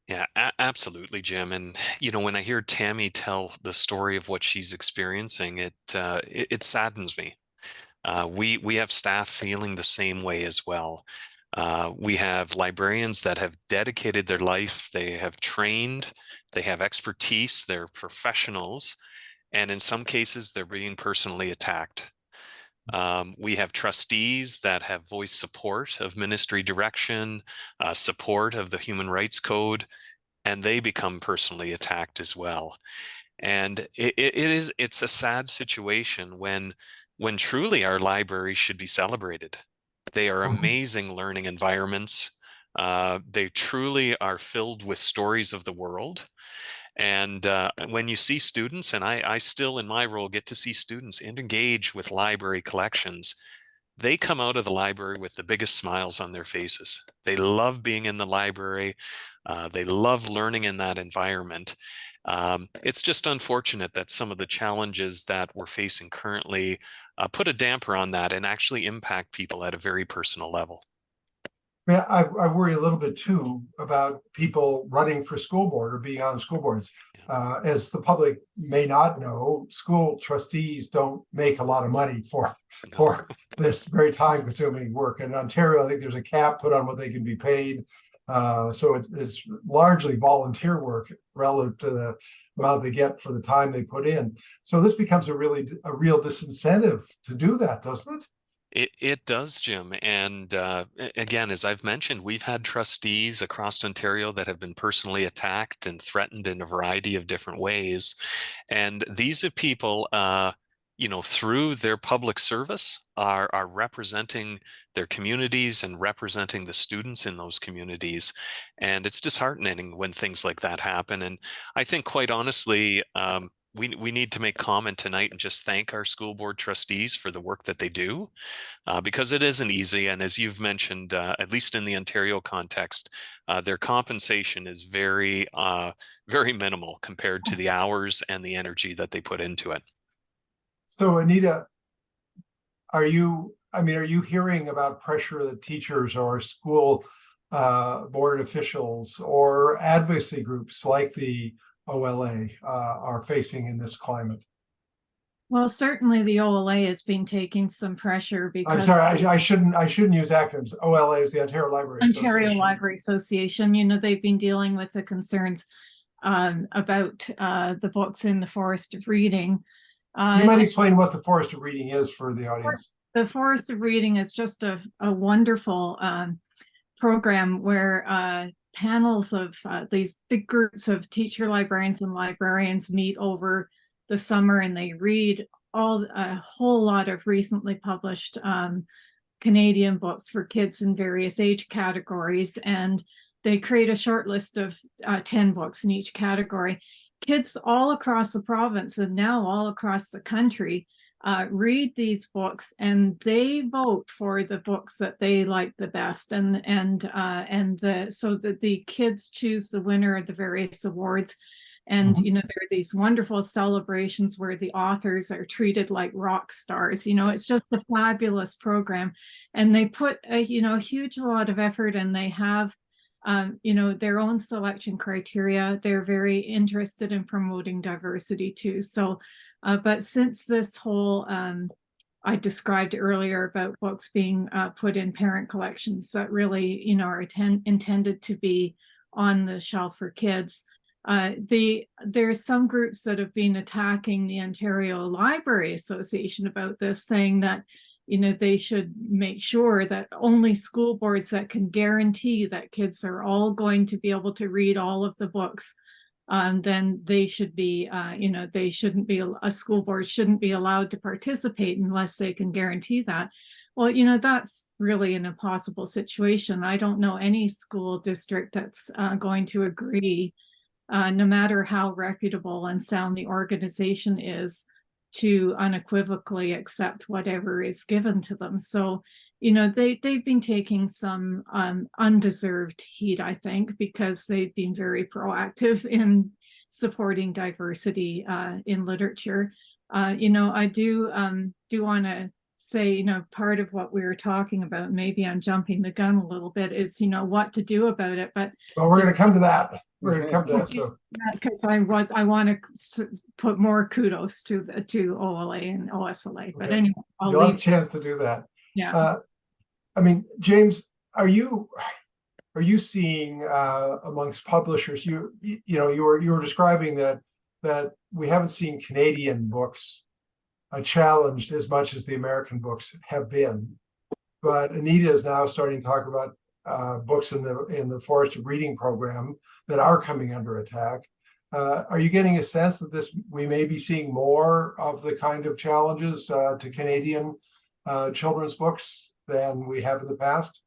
Yeah, absolutely, Jim. And when I hear Tammy tell the story of what she's experiencing, it saddens me. We have staff feeling the same way as well. We have librarians that have dedicated their life, they have trained, they have expertise, they're professionals, and in some cases, they're being personally attacked. We have trustees that have voiced support of ministry direction, support of the Human Rights Code, and they become personally attacked as well. And it's a sad situation when truly our libraries should be celebrated. They are amazing learning environments. They truly are filled with stories of the world. And when you see students, and I still in my role get to see students engage with library collections, they come out of the library with the biggest smiles on their faces. They love being in the library. They love learning in that environment. It's just unfortunate that some of the challenges that we're facing currently put a damper on that and actually impact people at a very personal level. Yeah, I worry a little bit too about people running for school board or being on school boards. As the public may not know, school trustees don't make a lot of money for this very time-consuming work. In Ontario, I think there's a cap put on what they can be paid. So it's largely volunteer work relative to the amount they get for the time they put in. So this becomes a real disincentive to do that, doesn't it? It does, Jim. And again, as I've mentioned, we've had trustees across Ontario that have been personally attacked and threatened in a variety of different ways. And these are people, through their public service are representing their communities and representing the students in those communities. And it's disheartening when things like that happen. And I think, quite honestly, we need to make comment tonight and just thank our school board trustees for the work that they do, because it isn't easy. And as you've mentioned, at least in the Ontario context, their compensation is very, very minimal compared to the hours and the energy that they put into it. So Anita, are you hearing about pressure that teachers or school board officials or advocacy groups like the OLA are facing in this climate? Well, certainly the OLA has been taking some pressure I'm because sorry, I shouldn't use acronyms. OLA is the Ontario Library Ontario Association. Library Association, they've been dealing with the concerns about the books in the Forest of Reading. You might explain what the Forest of Reading is for the audience. The Forest of Reading is just a wonderful program where panels of these big groups of teacher librarians and librarians meet over the summer, and they read a whole lot of recently published Canadian books for kids in various age categories, and they create a short list of 10 books in each category. Kids all across the province and now all across the country read these books, and they vote for the books that they like the best, so that the kids choose the winner of the various awards. And there are these wonderful celebrations where the authors are treated like rock stars. It's just a fabulous program, and they put a huge lot of effort, and they have their own selection criteria. They're very interested in promoting diversity too. So, but since this whole I described earlier about books being put in parent collections that really are intended to be on the shelf for kids. There's some groups that have been attacking the Ontario Library Association about this, saying that they should make sure that only school boards that can guarantee that kids are all going to be able to read all of the books, then they should be, they shouldn't be, a school board shouldn't be allowed to participate unless they can guarantee that. Well, that's really an impossible situation. I don't know any school district that's going to agree, no matter how reputable and sound the organization is, to unequivocally accept whatever is given to them. So, they've been taking some undeserved heat, I think, because they've been very proactive in supporting diversity in literature. I do want to say, part of what we were talking about, maybe I'm jumping the gun a little bit, is, what to do about it. But well, we're going to come to that. We're going to come to that. So, because I want to put more kudos to OLA and OSLA. But anyway, you'll have a chance to do that. Yeah. I mean, James, are you seeing amongst publishers? You were describing that we haven't seen Canadian books challenged as much as the American books have been, but Anita is now starting to talk about books in the Forest of Reading program that are coming under attack. Are you getting a sense that we may be seeing more of the kind of challenges to Canadian children's books than we have in the past?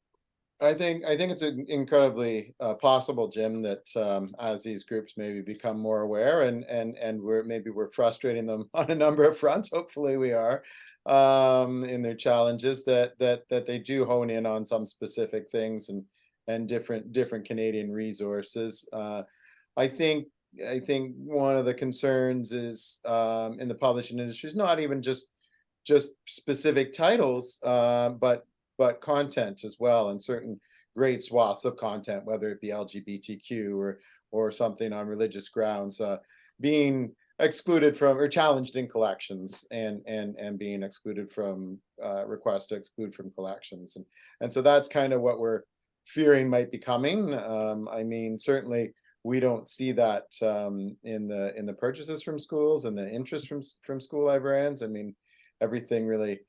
I think it's incredibly possible, Jim, that as these groups maybe become more aware and we're frustrating them on a number of fronts. Hopefully, we are in their challenges that they do hone in on some specific things and different Canadian resources. I think one of the concerns is in the publishing industry is not even just specific titles, but content as well, and certain great swaths of content, whether it be LGBTQ or something on religious grounds, being excluded from or challenged in collections and being excluded from requests to exclude from collections, and so that's kind of what we're fearing might be coming. I mean, certainly we don't see that in the purchases from schools and the interest from school librarians. I mean, everything really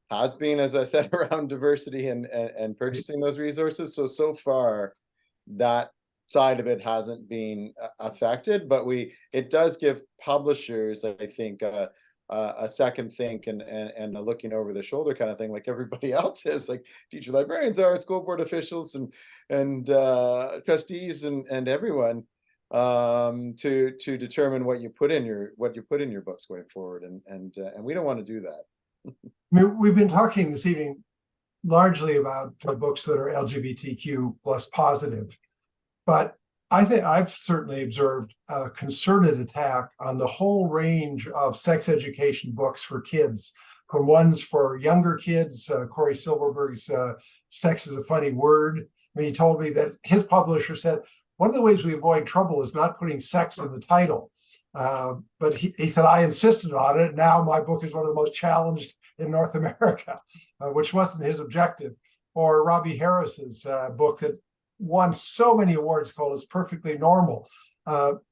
has been, as I said, around diversity and purchasing those resources. So far, that side of it hasn't been affected, but it does give publishers, I think, a second think and a looking over the shoulder kind of thing, like everybody else is, like teacher librarians are, school board officials and trustees and everyone, to determine what you put in your books going forward, and we don't want to do that. I mean, we've been talking this evening largely about books that are LGBTQ plus positive, but I think I've certainly observed a concerted attack on the whole range of sex education books for kids, from ones for younger kids. Corey Silverberg's Sex is a Funny Word. I mean, he told me that his publisher said, one of the ways we avoid trouble is not putting sex in the title. But he said, I insisted on it. Now my book is one of the most challenged in North America, which wasn't his objective. Or Robbie Harris's book that won so many awards called It's Perfectly Normal.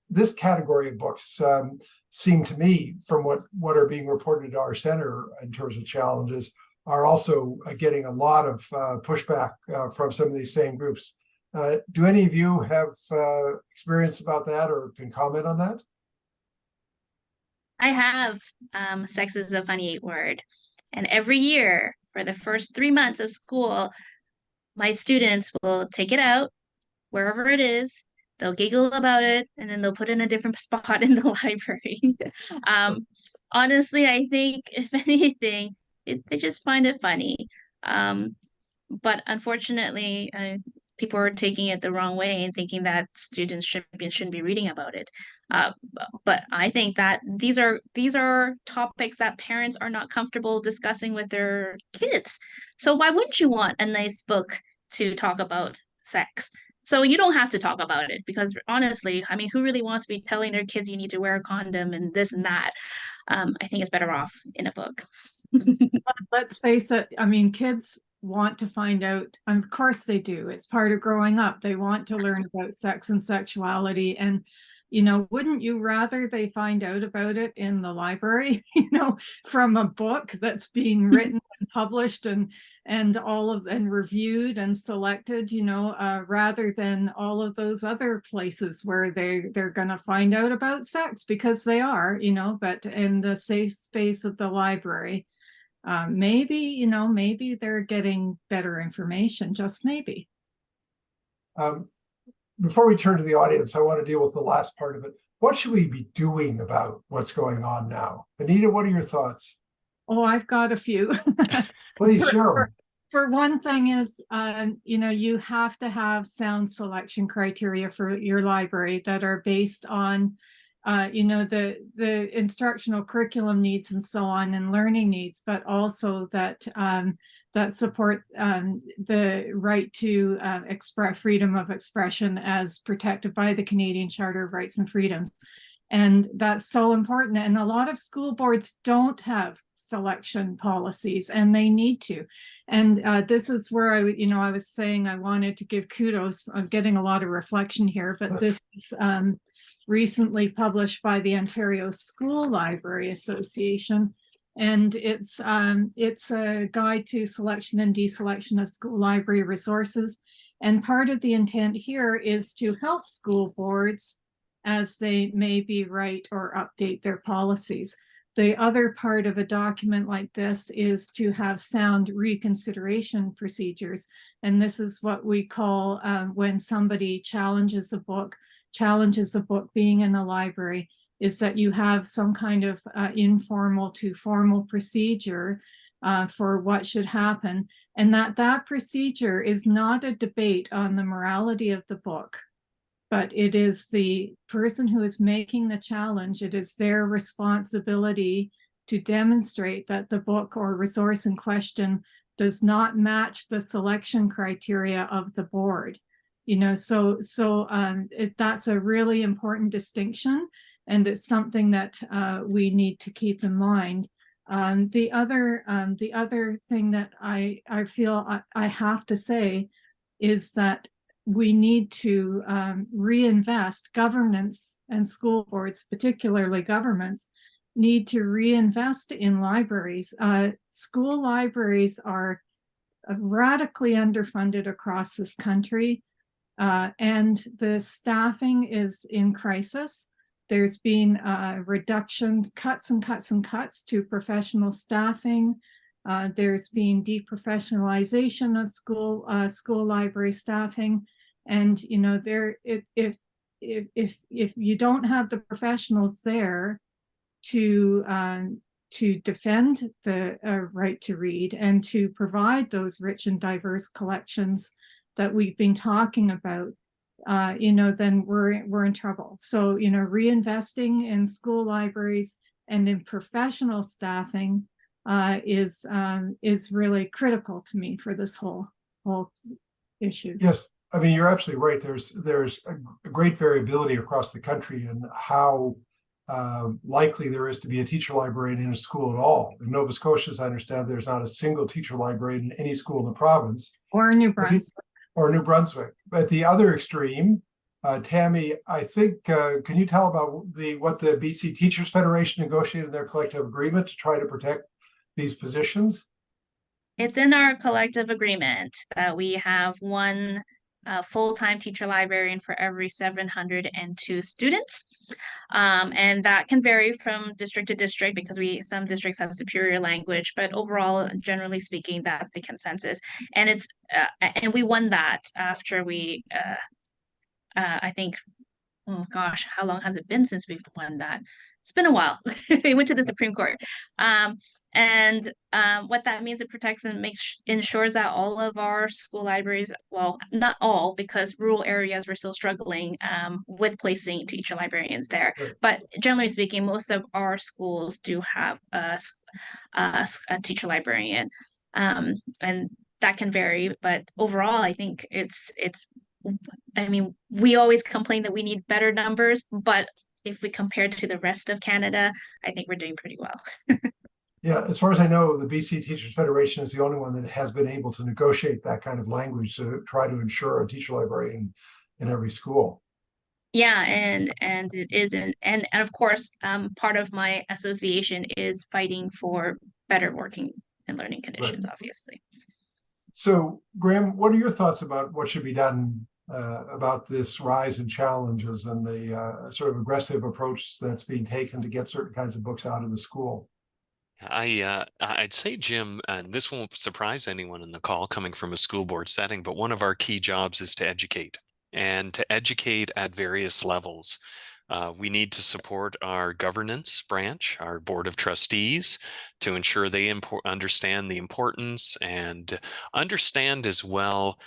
This category of books seem to me, from what are being reported to our center in terms of challenges, are also getting a lot of pushback from some of these same groups. Do any of you have experience about that or can comment on that? I have. Sex is a funny word. And every year for the first 3 months of school, my students will take it out wherever it is. They'll giggle about it and then they'll put it in a different spot in the library. Honestly, I think if anything, they just find it funny. But unfortunately, people are taking it the wrong way and thinking that students shouldn't be reading about it. But I think that these are topics that parents are not comfortable discussing with their kids. So why wouldn't you want a nice book to talk about sex? So you don't have to talk about it, because honestly, I mean, who really wants to be telling their kids you need to wear a condom and this and that? I think it's better off in a book. Let's face it, I mean, kids want to find out, and of course they do. It's part of growing up. They want to learn about sex and sexuality. And, you know, wouldn't you rather they find out about it in the library, you know, from a book that's being written and published and reviewed and selected, you know, rather than all of those other places where they're going to find out about sex, because they are, you know, but in the safe space of the library. Maybe, you know, maybe they're getting better information, just maybe. Before we turn to the audience, I want to deal with the last part of it. What should we be doing about what's going on now? Anita, what are your thoughts? Oh, I've got a few. Please share. For one thing is, you know, you have to have sound selection criteria for your library that are based on you know, the instructional curriculum needs and so on, and learning needs, but also that that support the right to express freedom of expression as protected by the Canadian Charter of Rights and Freedoms. And that's so important. And a lot of school boards don't have selection policies, and they need to. And this is where I was saying I wanted to give kudos. I'm getting a lot of reflection here, but this is recently published by the Ontario School Library Association, and it's a guide to selection and deselection of school library resources. And part of the intent here is to help school boards as they maybe write or update their policies. The other part of a document like this is to have sound reconsideration procedures, and this is what we call when somebody challenges a book being in the library, is that you have some kind of informal to formal procedure for what should happen, and that procedure is not a debate on the morality of the book, but it is the person who is making the challenge. It is their responsibility to demonstrate that the book or resource in question does not match the selection criteria of the board. You know, so that's a really important distinction, and it's something that we need to keep in mind. The other thing that I feel I have to say is that we need to reinvest. Governments and school boards, particularly governments, need to reinvest in libraries. School libraries are radically underfunded across this country. And the staffing is in crisis. There's been reductions, cuts to professional staffing. There's been deprofessionalization of school library staffing, and you know, if you don't have the professionals there to defend the right to read and to provide those rich and diverse collections that we've been talking about, you know, then we're in trouble. So, you know, reinvesting in school libraries and in professional staffing is really critical to me for this whole issue. Yes, I mean, you're absolutely right. There's a great variability across the country in how likely there is to be a teacher librarian in a school at all. In Nova Scotia, as I understand, there's not a single teacher librarian in any school in the province. Or New Brunswick. Or New Brunswick. But the other extreme, Tammy, I think, can you tell about what the BC Teachers Federation negotiated in their collective agreement to try to protect these positions? It's in our collective agreement that we have one full-time teacher librarian for every 702 students. And that can vary from district to district because some districts have superior language, but overall, generally speaking, that's the consensus. And and we won that after I think, oh gosh, how long has it been since we've won that? It's been a while. It went to the Supreme Court. What that means, it protects and ensures that all of our school libraries, well, not all, because rural areas were still struggling with placing teacher librarians there. Right. But generally speaking, most of our schools do have a teacher librarian. And that can vary, but overall, I think I mean, we always complain that we need better numbers, but if we compare to the rest of Canada, I think we're doing pretty well. Yeah, as far as I know, the BC Teachers Federation is the only one that has been able to negotiate that kind of language to try to ensure a teacher librarian in every school. Yeah, and it isn't, and of course, part of my association is fighting for better working and learning conditions, obviously. So, Graham, what are your thoughts about what should be done about this rise in challenges and the sort of aggressive approach that's being taken to get certain kinds of books out of the school? I'd say, Jim, and this won't surprise anyone in the call coming from a school board setting, but one of our key jobs is to educate, and to educate at various levels. We need to support our governance branch, our board of trustees, to ensure they understand the importance and understand as well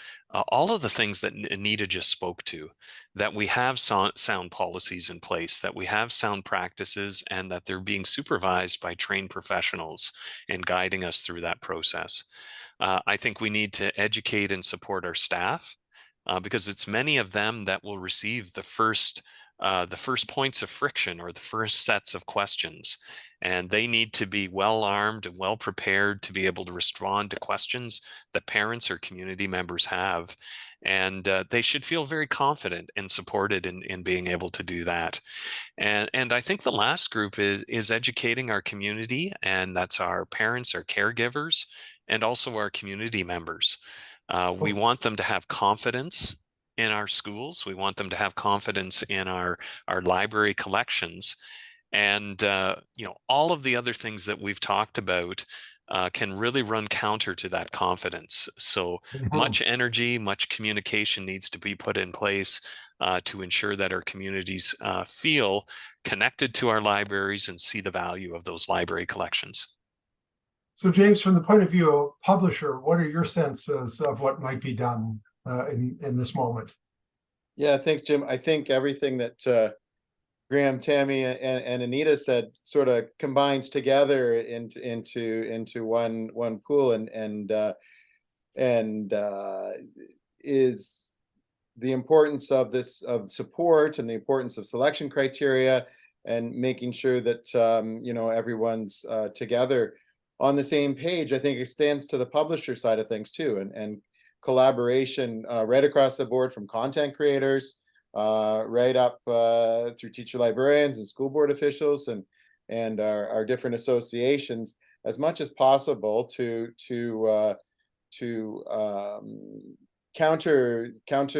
all of the things that Anita just spoke to, that we have sound policies in place, that we have sound practices, and that they're being supervised by trained professionals and guiding us through that process. I think we need to educate and support our staff because it's many of them that will receive the first points of friction or the first sets of questions. And they need to be well armed and well prepared to be able to respond to questions that parents or community members have. And they should feel very confident and supported in being able to do that. And I think the last group is educating our community, and that's our parents, our caregivers, and also our community members. We want them to have confidence in our schools. We want them to have confidence in our library collections. And, all of the other things that we've talked about can really run counter to that confidence. So much energy, much communication needs to be put in place to ensure that our communities feel connected to our libraries and see the value of those library collections. So, James, from the point of view of publisher, what are your senses of what might be done in this moment? Yeah, thanks, Jim. I think everything that Graham, Tammy, and Anita said sort of combines together into one pool, and is the importance of support and the importance of selection criteria and making sure that everyone's together on the same page. I think extends to the publisher side of things too, and collaboration right across the board, from content creators right up through teacher librarians and school board officials and our different associations, as much as possible to counter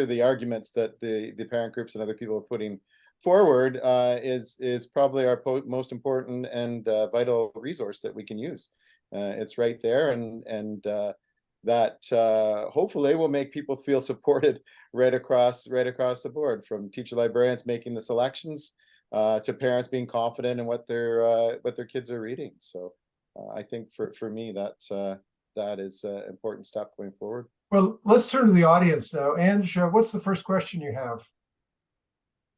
the arguments that the parent groups and other people are putting forward, is probably our most important and vital resource that we can use. It's right there, and that hopefully will make people feel supported right across the board, from teacher librarians making the selections to parents being confident in what their kids are reading. So I think for me that is an important step going forward. Well, let's turn to the audience now. Ange, what's the first question you have?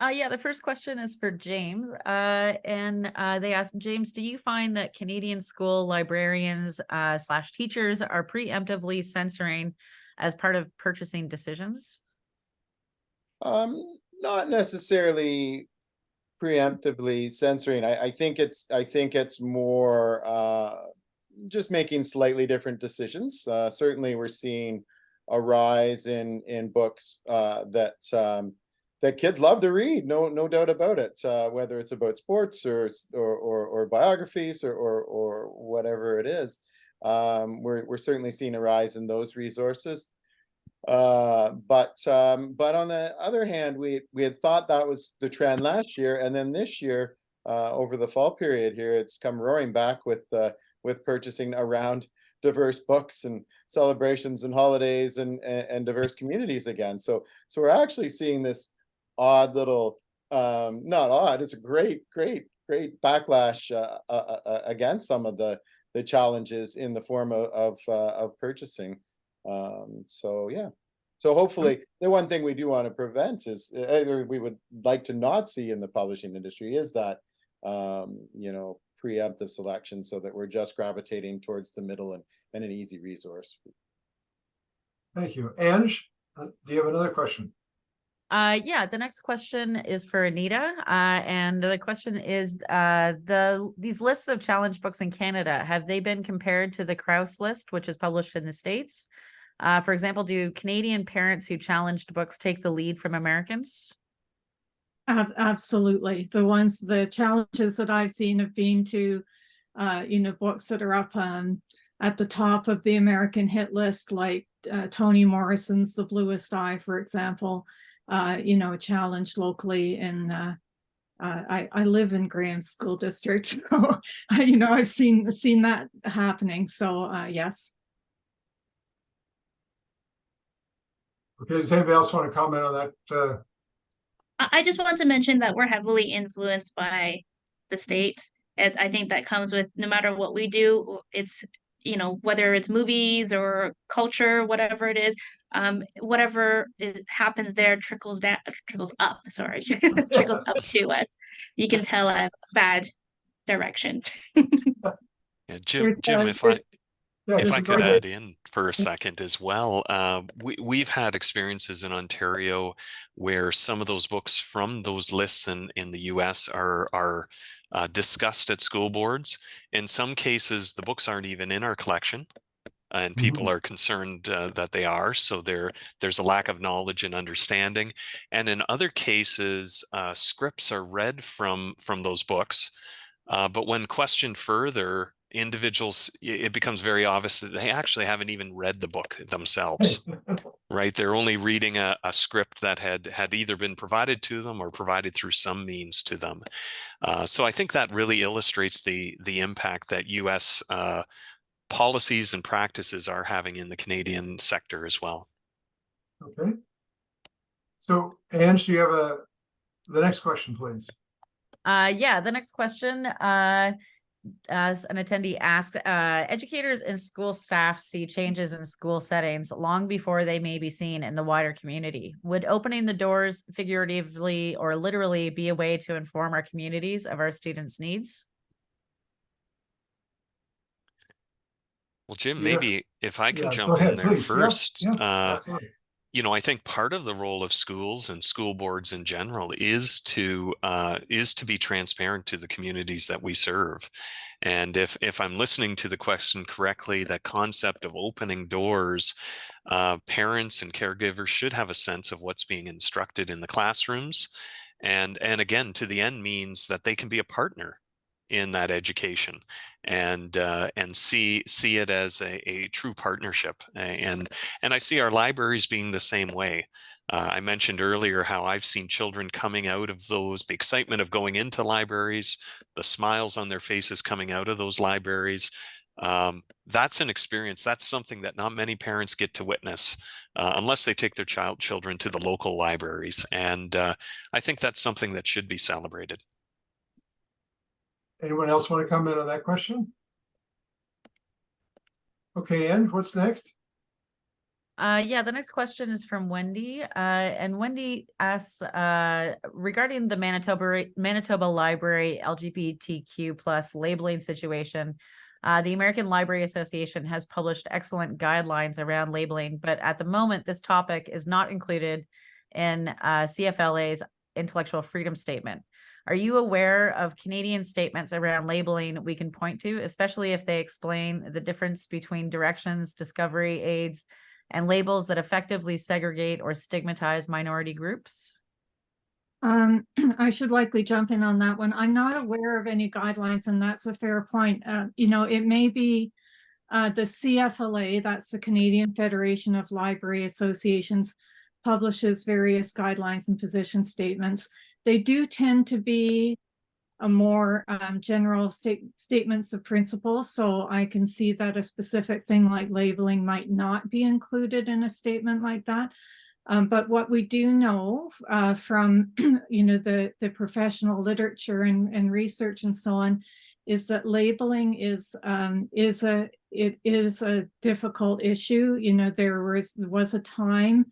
Yeah, the first question is for James. And they asked, James, do you find that Canadian school librarians / teachers are preemptively censoring as part of purchasing decisions? Not necessarily preemptively censoring. I think it's more just making slightly different decisions. Certainly, we're seeing a rise in books that kids love to read. No doubt about it. Whether it's about sports or biographies or whatever it is, we're certainly seeing a rise in those resources. But on the other hand, we had thought that was the trend last year, and then this year, over the fall period here, it's come roaring back with purchasing around diverse books and celebrations and holidays and diverse communities again. So we're actually seeing this odd little, not odd, it's a great backlash against some of the challenges in the form of purchasing. So yeah. So hopefully the one thing we do want to prevent is, or we would like to not see in the publishing industry, is that preemptive selection, so that we're just gravitating towards the middle and an easy resource. Thank you. Ange, do you have another question? Yeah, the next question is for Anita. And the question is, these lists of challenge books in Canada, have they been compared to the Krauss list, which is published in the States? For example, do Canadian parents who challenged books take the lead from Americans? Absolutely. The challenges that I've seen have been to, books that are up at the top of the American hit list, like Toni Morrison's The Bluest Eye, for example, challenged locally in, I live in Graham's school district, so, I've seen that happening. So, yes. Okay, does anybody else want to comment on that? I just want to mention that we're heavily influenced by the States. And I think that comes with no matter what we do, it's, whether it's movies or culture, whatever it is, whatever happens there trickles up, sorry, trickles up to us. You can tell a bad direction. Yeah, Jim, if I could add in for a second as well, we've had experiences in Ontario where some of those books from those lists in the US are discussed at school boards. In some cases, the books aren't even in our collection, and people are concerned that they are. So there's a lack of knowledge and understanding. And in other cases, scripts are read from those books. But when questioned further, individuals, it becomes very obvious that they actually haven't even read the book themselves, right? They're only reading a script that had either been provided to them or provided through some means to them. So I think that really illustrates the impact that US policies and practices are having in the Canadian sector as well. Okay. So, Ange, do you have the next question, please? Yeah, the next question, as an attendee asked, educators and school staff see changes in school settings long before they may be seen in the wider community. Would opening the doors figuratively or literally be a way to inform our communities of our students' needs? Well, Jim, maybe if I can jump go ahead, in there please. first. Absolutely. I think part of the role of schools and school boards in general is to be transparent to the communities that we serve. And if I'm listening to the question correctly, that concept of opening doors, parents and caregivers should have a sense of what's being instructed in the classrooms. And again, to the end means that they can be a partner in that education and see it as a true partnership. And I see our libraries being the same way. I mentioned earlier how I've seen children coming out of the excitement of going into libraries, the smiles on their faces coming out of those libraries. That's an experience. That's something that not many parents get to witness unless they take their children to the local libraries. And I think that's something that should be celebrated. Anyone else want to comment on that question? Okay, Anne, what's next? Yeah, the next question is from Wendy. And Wendy asks, regarding the Manitoba Library LGBTQ plus labeling situation, the American Library Association has published excellent guidelines around labeling, but at the moment, this topic is not included in CFLA's intellectual freedom statement. Are you aware of Canadian statements around labeling we can point to, especially if they explain the difference between directions, discovery aids, and labels that effectively segregate or stigmatize minority groups? I should likely jump in on that one. I'm not aware of any guidelines, and that's a fair point. It may be the CFLA, that's the Canadian Federation of Library Associations, publishes various guidelines and position statements. They do tend to be a more general statements of principles. So I can see that a specific thing like labeling might not be included in a statement like that. But what we do know from the professional literature and research and so on is that labeling is a difficult issue. There was a time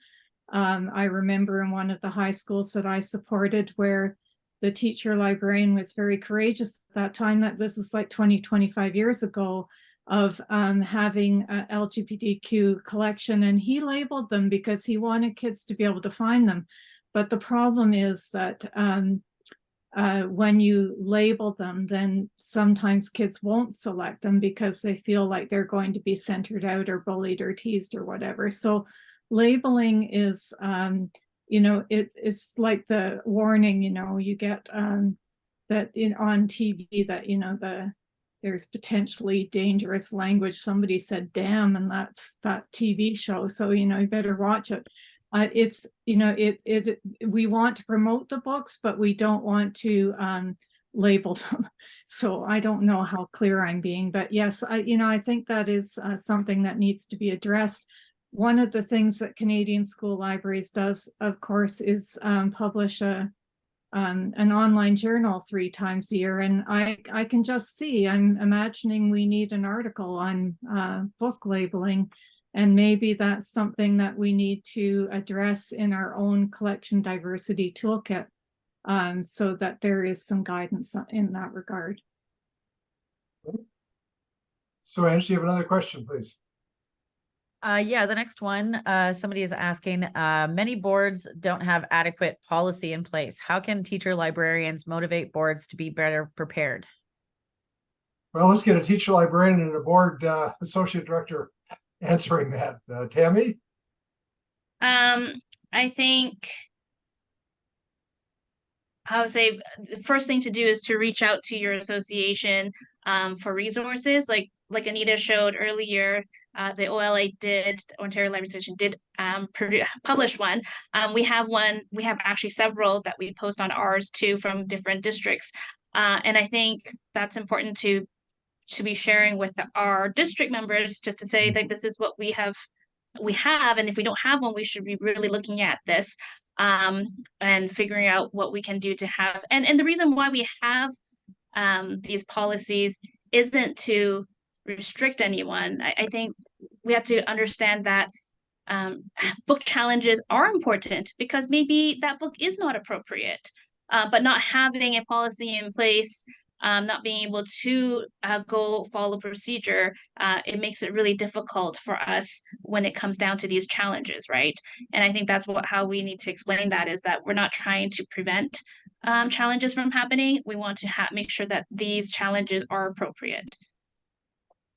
I remember in one of the high schools that I supported where the teacher librarian was very courageous at that time, that this is like 25 years ago, of having a LGBTQ collection, and he labeled them because he wanted kids to be able to find them. But the problem is that when you label them, then sometimes kids won't select them because they feel like they're going to be centered out or bullied or teased or whatever. So labeling is, it's like the warning, you get that on TV that, there's potentially dangerous language. Somebody said damn, and that's that TV show. So, you better watch it. We want to promote the books, but we don't want to label them. So I don't know how clear I'm being, but yes, I think that is something that needs to be addressed. One of the things that Canadian School Libraries does, of course, is publish an online journal 3 times a year, and I can just see, I'm imagining we need an article on book labeling, and maybe that's something that we need to address in our own collection diversity toolkit, so that there is some guidance in that regard. So Angie, you have another question, please? Yeah, the next one, somebody is asking, many boards don't have adequate policy in place. How can teacher librarians motivate boards to be better prepared? Well, let's get a teacher librarian and a board associate director answering that. Tammy? I think I would say the first thing to do is to reach out to your association for resources. Like Anita showed earlier, the OLA Ontario Library Association did publish one. We have actually several that we post on ours too from different districts. And I think that's important to be sharing with our district members, just to say that this is what we have, and if we don't have one, we should be really looking at this and figuring out what we can do to have. And the reason why we have these policies isn't to restrict anyone. I think we have to understand that book challenges are important because maybe that book is not appropriate, but not having a policy in place, not being able to go follow procedure, it makes it really difficult for us when it comes down to these challenges, right? And I think that's how we need to explain that, is that we're not trying to prevent challenges from happening. We want to make sure that these challenges are appropriate.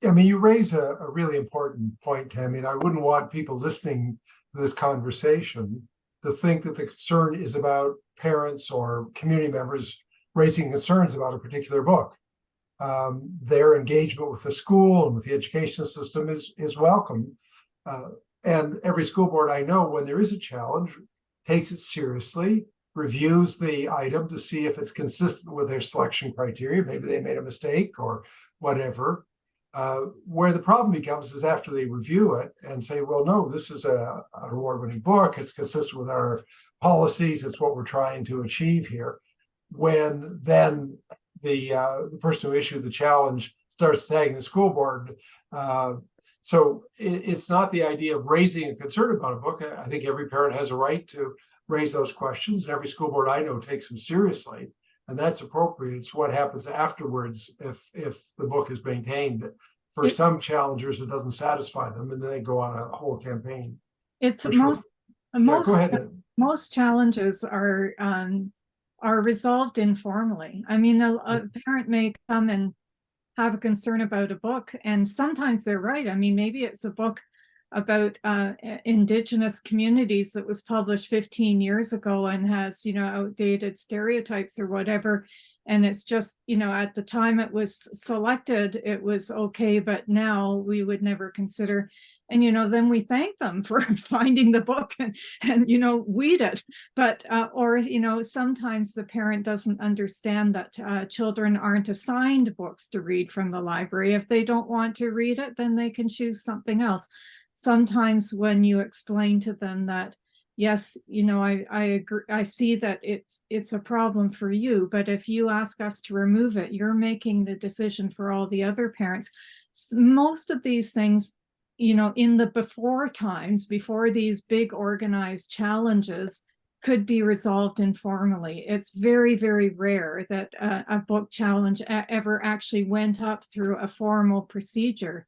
I mean, you raise a really important point, Tammy, and I wouldn't want people listening to this conversation to think that the concern is about parents or community members raising concerns about a particular book. Their engagement with the school and with the education system is welcome. And every school board I know, when there is a challenge, takes it seriously, reviews the item to see if it's consistent with their selection criteria. Maybe they made a mistake or whatever. Where the problem becomes is after they review it and say, well, no, this is an award-winning book. It's consistent with our policies. It's what we're trying to achieve here. When then the person who issued the challenge starts tagging the school board. So it's not the idea of raising a concern about a book. I think every parent has a right to raise those questions, and every school board I know takes them seriously. And that's appropriate. It's what happens afterwards if the book is maintained. For some challengers, it doesn't satisfy them, and then they go on a whole campaign. It's go ahead. most challenges are are resolved informally. I mean, a parent may come and have a concern about a book, and sometimes they're right. I mean, maybe it's a book about Indigenous communities that was published 15 years ago and has, you know, outdated stereotypes or whatever. And it's just, you know, at the time it was selected, it was okay, but now we would never consider. And, you know, then we thank them for finding the book and you know, weed it. But, or, you know, sometimes the parent doesn't understand that children aren't assigned books to read from the library. If they don't want to read it, then they can choose something else. Sometimes when you explain to them that, yes, you know, I agree, I see that it's a problem for you, but if you ask us to remove it, you're making the decision for all the other parents. Most of these things, you know, in the before times, before these big organized challenges, could be resolved informally. It's very, very rare that a book challenge ever actually went up through a formal procedure.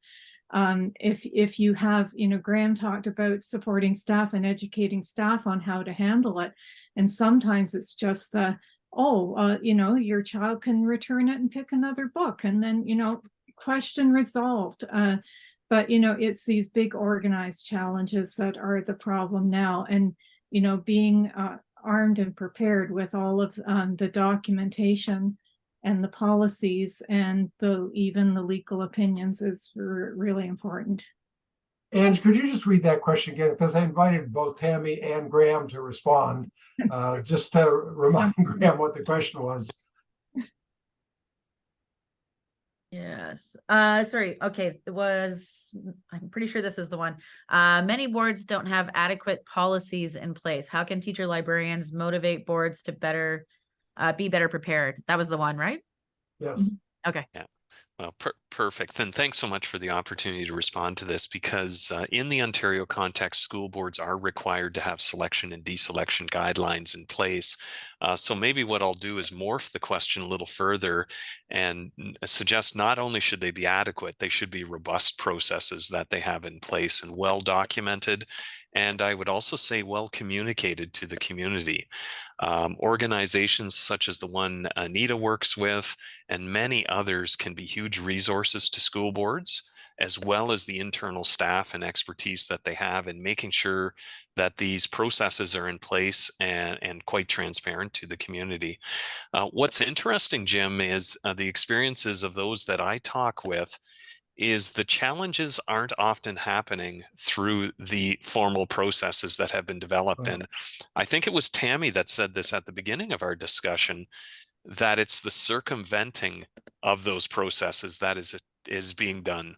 If you have, you know, Graham talked about supporting staff and educating staff on how to handle it. And sometimes it's just the, you know, your child can return it and pick another book, and then, you know, question resolved. But, you know, it's these big organized challenges that are the problem now. And, you know, being armed and prepared with all of the documentation and the policies and even the legal opinions is really important. And could you just read that question again? Because I invited both Tammy and Graham to respond, just to remind Graham what the question was. Yes. Sorry. Okay. It was, I'm pretty sure this is the one. Many boards don't have adequate policies in place. How can teacher librarians motivate boards to be better prepared? That was the one, right? Yes. Okay. Yeah. Well, perfect. And thanks so much for the opportunity to respond to this, because in the Ontario context, school boards are required to have selection and deselection guidelines in place. So maybe what I'll do is morph the question a little further and suggest not only should they be adequate, they should be robust processes that they have in place and well documented. And I would also say well communicated to the community. Organizations such as the one Anita works with and many others can be huge resources to school boards, as well as the internal staff and expertise that they have in making sure that these processes are in place and quite transparent to the community. What's interesting, Jim, is the experiences of those that I talk with is the challenges aren't often happening through the formal processes that have been developed. Right. And I think it was Tammy that said this at the beginning of our discussion, that it's the circumventing of those processes that is being done.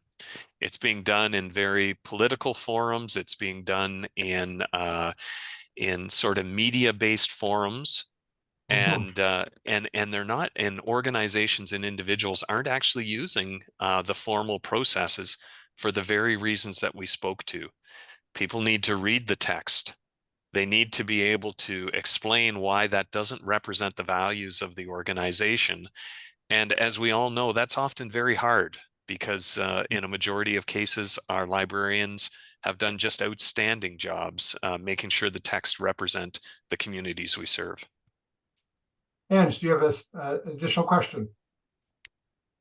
It's being done in very political forums. It's being done in sort of media-based forums. And they're not, and organizations and individuals aren't actually using the formal processes for the very reasons that we spoke to. People need to read the text. They need to be able to explain why that doesn't represent the values of the organization. And as we all know, that's often very hard because in a majority of cases, our librarians have done just outstanding jobs making sure the text represent the communities we serve. Ange, do you have an additional question?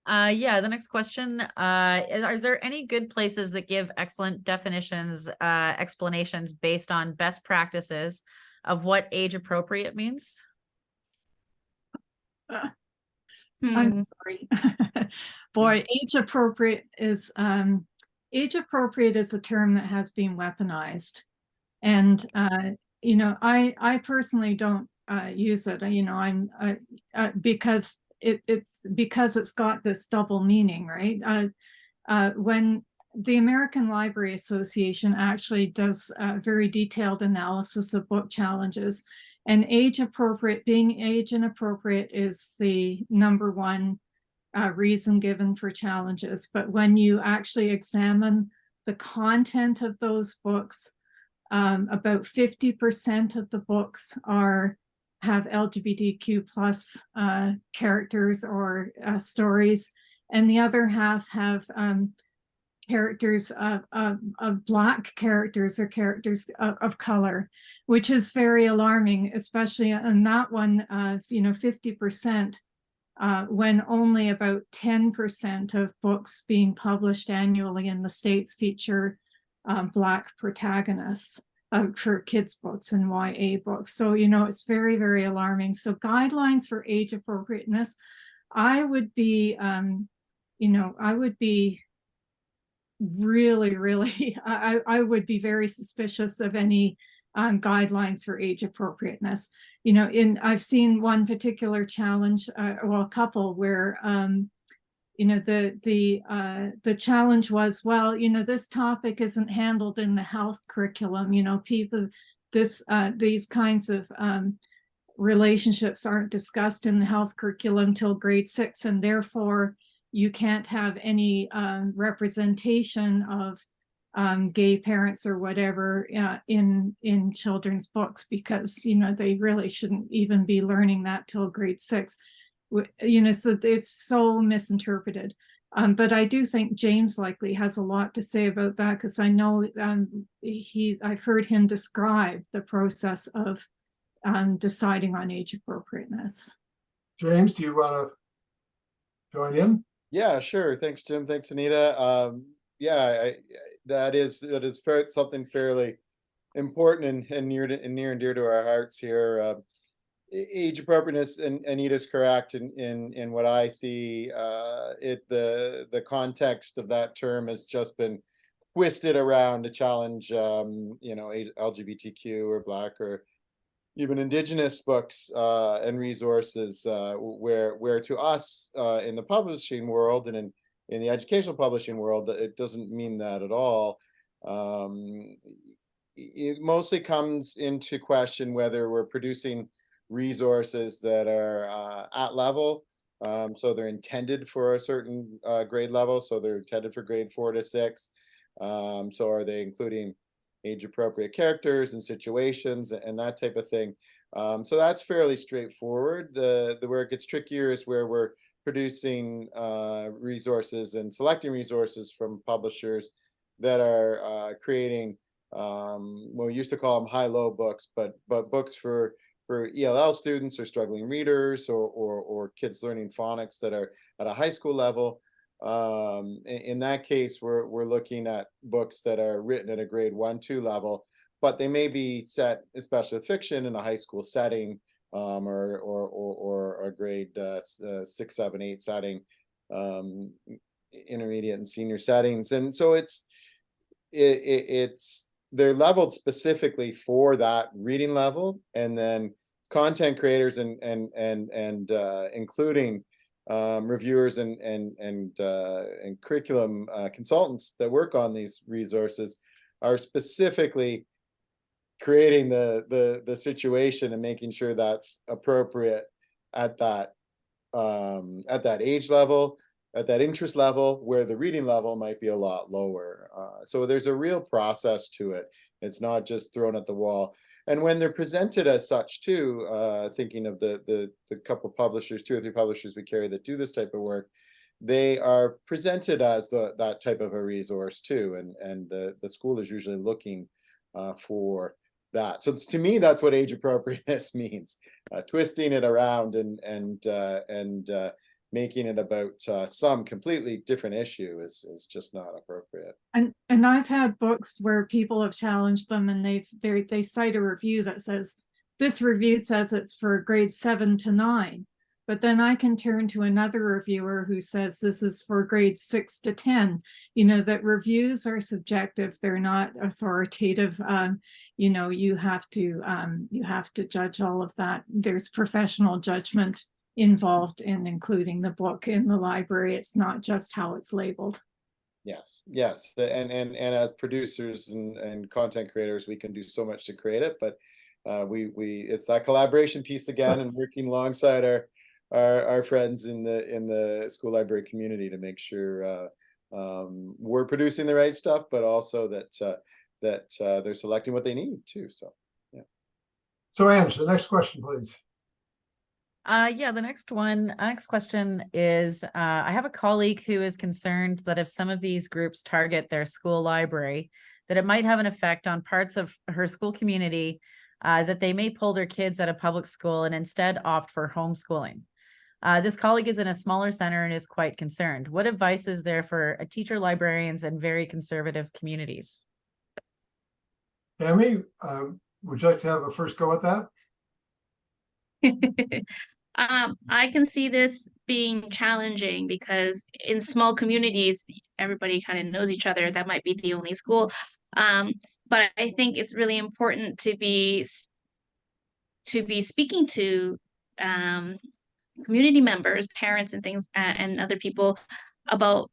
Yeah, the next question, are there any good places that give excellent definitions, explanations based on best practices of what age appropriate means? I'm sorry. Boy, age appropriate is a term that has been weaponized. And you know, I personally don't use it, you know, because it's got this double meaning, right? When the American Library Association actually does a very detailed analysis of book challenges, and being age inappropriate is the number one reason given for challenges. But when you actually examine the content of those books, about 50% of the books have LGBTQ plus characters or stories, and the other half have characters of Black characters or characters of color, which is very alarming, especially on that one, 50%, when only about 10% of books being published annually in the States feature Black protagonists for kids' books and YA books. So, it's very, very alarming. So guidelines for age appropriateness, I would be really, really, I would be very suspicious of any guidelines for age appropriateness. I've seen one particular challenge, a couple where, the challenge was, well, this topic isn't handled in the health curriculum. These kinds of relationships aren't discussed in the health curriculum till grade 6, and therefore you can't have any representation of gay parents or whatever in children's books, because they really shouldn't even be learning that till grade 6. So it's so misinterpreted. But I do think James likely has a lot to say about that, because I know I've heard him describe the process of deciding on age appropriateness. James, do you want to join in? Yeah, sure. Thanks, Jim. Thanks, Anita. That is something fairly important and near and dear to our hearts here. Age appropriateness, and Anita's correct in what I see. The context of that term has just been twisted around to challenge, LGBTQ or Black or even Indigenous books and resources, where to us in the publishing world and in the educational publishing world, it doesn't mean that at all. It mostly comes into question whether we're producing resources that are at level, so they're intended for a certain grade level, so they're intended for grade 4 to 6. So are they including age appropriate characters and situations and that type of thing? So that's fairly straightforward. Where it gets trickier is where we're producing resources and selecting resources from publishers that are creating we used to call them high-low books, but books for ELL students or struggling readers or kids learning phonics that are at a high school level. In that case, we're looking at books that are written at a grade 1-2 level, but they may be set, especially with fiction, in a high school setting, or a grade 6, 7, 8 setting, intermediate and senior settings. And so they're leveled specifically for that reading level, and then content creators and including reviewers and curriculum consultants that work on these resources are specifically creating the situation and making sure that's appropriate at that age level, at that interest level, where the reading level might be a lot lower. So there's a real process to it. It's not just thrown at the wall. And when they're presented as such too, thinking of the couple publishers, 2 or 3 publishers we carry that do this type of work, they are presented as that type of a resource too. And the school is usually looking for that. So to me, that's what age appropriateness means. Twisting it around and making it about some completely different issue is just not appropriate. And I've had books where people have challenged them, and they cite a review that says, this review says it's for grades 7 to 9, but then I can turn to another reviewer who says this is for grades 6 to 10. That reviews are subjective; they're not authoritative. You have to judge all of that. There's professional judgment involved in including the book in the library. It's not just how it's labeled. Yes. And as producers and content creators, we can do so much to create it, but it's that collaboration piece again, and working alongside our friends in the school library community to make sure we're producing the right stuff, but also that they're selecting what they need too. So yeah. So Ange, the next question, please. Yeah, the next question is, I have a colleague who is concerned that if some of these groups target their school library, that it might have an effect on parts of her school community, that they may pull their kids out of public school and instead opt for homeschooling. This colleague is in a smaller center and is quite concerned. What advice is there for teacher librarians in very conservative communities? Tammy, would you like to have a first go at that? I can see this being challenging because in small communities, everybody kind of knows each other. That might be the only school. But I think it's really important to be speaking to community members, parents, and things, and other people about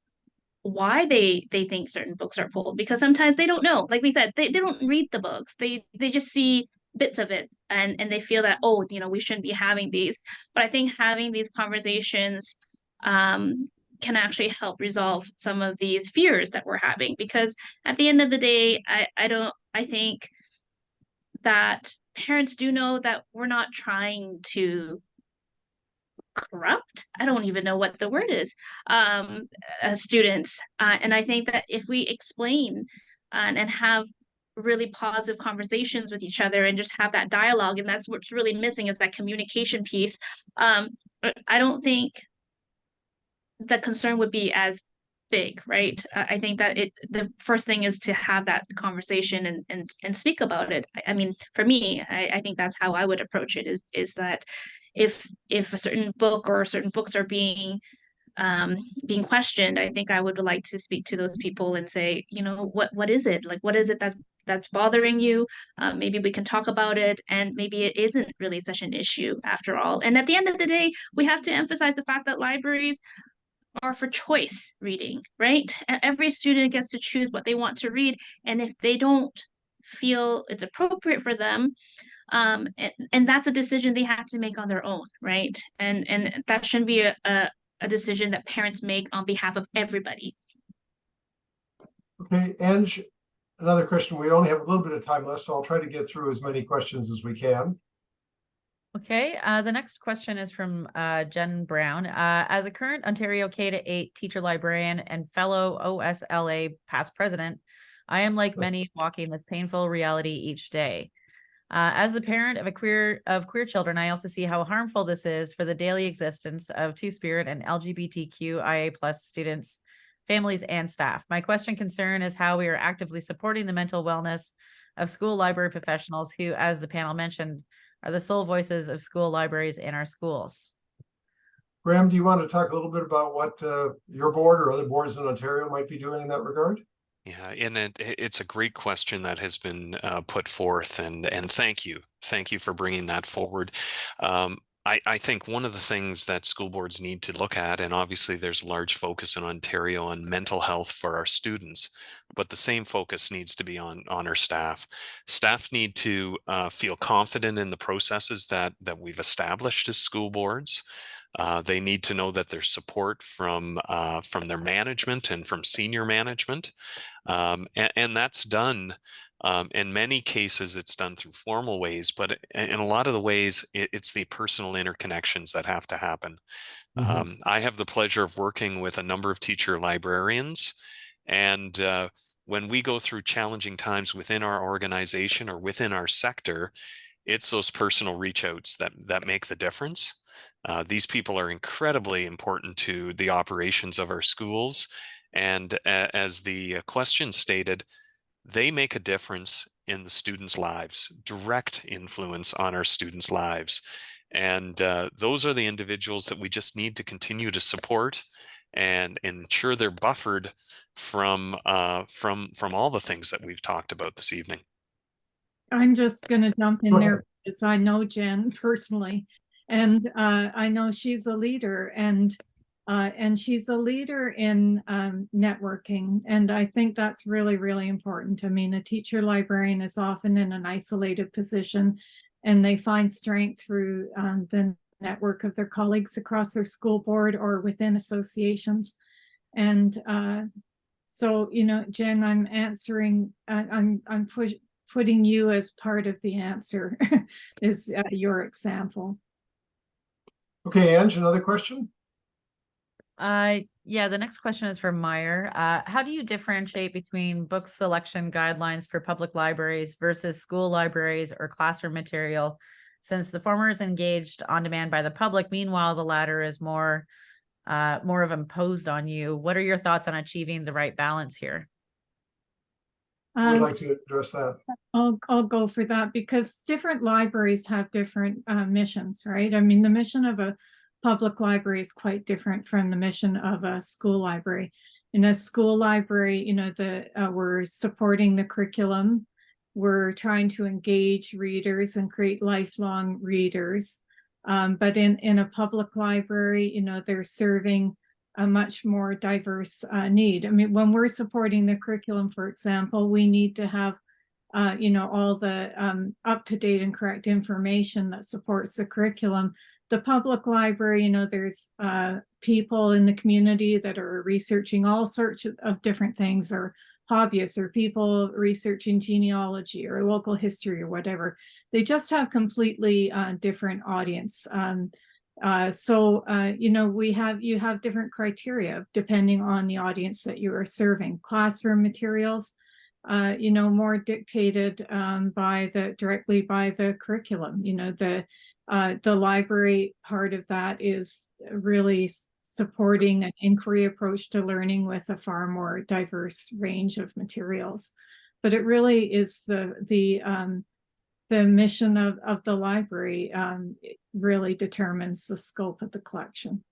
why they think certain books are pulled, because sometimes they don't know. Like we said, they don't read the books. They just see bits of it, and they feel that, oh, we shouldn't be having these. But I think having these conversations can actually help resolve some of these fears that we're having, because at the end of the day, I think that parents do know that we're not trying to corrupt, I don't even know what the word is, students. And I think that if we explain and have really positive conversations with each other and just have that dialogue, and that's what's really missing, is that communication piece. I don't think the concern would be as big, right? I think that the first thing is to have that conversation and speak about it. I mean, for me, I think that's how I would approach it, is that if a certain book or certain books are being questioned, I think I would like to speak to those people and say, what is it? Like, what is it that's bothering you? Maybe we can talk about it, and maybe it isn't really such an issue after all. And at the end of the day, we have to emphasize the fact that libraries are for choice reading, right? Every student gets to choose what they want to read, and if they don't feel it's appropriate for them, and that's a decision they have to make on their own, right? And that shouldn't be a decision that parents make on behalf of everybody. Okay, Ange, another question. We only have a little bit of time left, so I'll try to get through as many questions as we can. Okay, the next question is from Jen Brown. As a current Ontario K-8 teacher librarian and fellow OSLA past president, I am like many walking this painful reality each day. As the parent of queer children, I also see how harmful this is for the daily existence of Two-Spirit and LGBTQIA+ students, families, and staff. My concern is how we are actively supporting the mental wellness of school library professionals who, as the panel mentioned, are the sole voices of school libraries in our schools. Graham, do you want to talk a little bit about what your board or other boards in Ontario might be doing in that regard? Yeah, and it's a great question that has been put forth, and thank you for bringing that forward. I think one of the things that school boards need to look at, and obviously there's a large focus in Ontario on mental health for our students, but the same focus needs to be on our staff. Staff need to feel confident in the processes that we've established as school boards. They need to know that there's support from their management and from senior management, and that's done. In many cases, it's done through formal ways, but in a lot of the ways, it's the personal interconnections that have to happen. Mm-hmm. I have the pleasure of working with a number of teacher librarians, and when we go through challenging times within our organization or within our sector, it's those personal reach outs that make the difference. These people are incredibly important to the operations of our schools. And as the question stated, they make a difference in the students' lives, direct influence on our students' lives. And those are the individuals that we just need to continue to support and ensure they're buffered from all the things that we've talked about this evening. I'm just going to jump in Go there ahead. because I know Jen personally, and I know she's a leader, and she's a leader in networking, and I think that's really, really important. I mean, a teacher librarian is often in an isolated position, and they find strength through the network of their colleagues across their school board or within associations. And so, Jen, I'm answering. I'm putting you as part of the answer is your example. Okay, Ange, another question? Yeah, the next question is for Meyer. How do you differentiate between book selection guidelines for public libraries versus school libraries or classroom material, since the former is engaged on demand by the public, meanwhile the latter is more of imposed on you? What are your thoughts on achieving the right balance here? Who would like to address that? I'll go for that, because different libraries have different missions, right? I mean, the mission of a public library is quite different from the mission of a school library. In a school library, you know, we're supporting the curriculum. We're trying to engage readers and create lifelong readers. But in a public library, you know, they're serving a much more diverse need. I mean, when we're supporting the curriculum, for example, we need to have, you know, all the up-to-date and correct information that supports the curriculum. The public library, you know, there's people in the community that are researching all sorts of different things, or hobbyists, or people researching genealogy or local history or whatever. They just have completely different audience. You know, you have different criteria depending on the audience that you are serving. Classroom materials, you know, more dictated directly by the curriculum. You know, the library part of that is really supporting an inquiry approach to learning with a far more diverse range of materials. But it really is the mission of the library really determines the scope of the collection.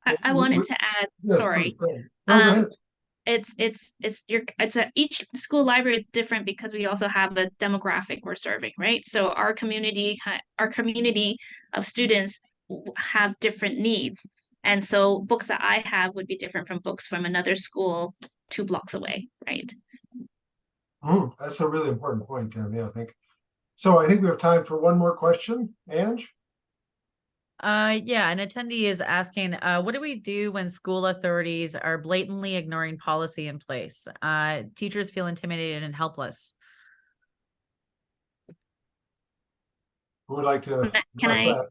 I wanted to add, Yes, sorry. please. No, go ahead. Each school library is different because we also have a demographic we're serving, right? So our community of students have different needs. And so books that I have would be different from books from another school 2 blocks away, right? That's a really important point, Tammy, I think. So I think we have time for one more question. Ange? Yeah, an attendee is asking, what do we do when school authorities are blatantly ignoring policy in place? Teachers feel intimidated and helpless. Who would like to Can address I? that?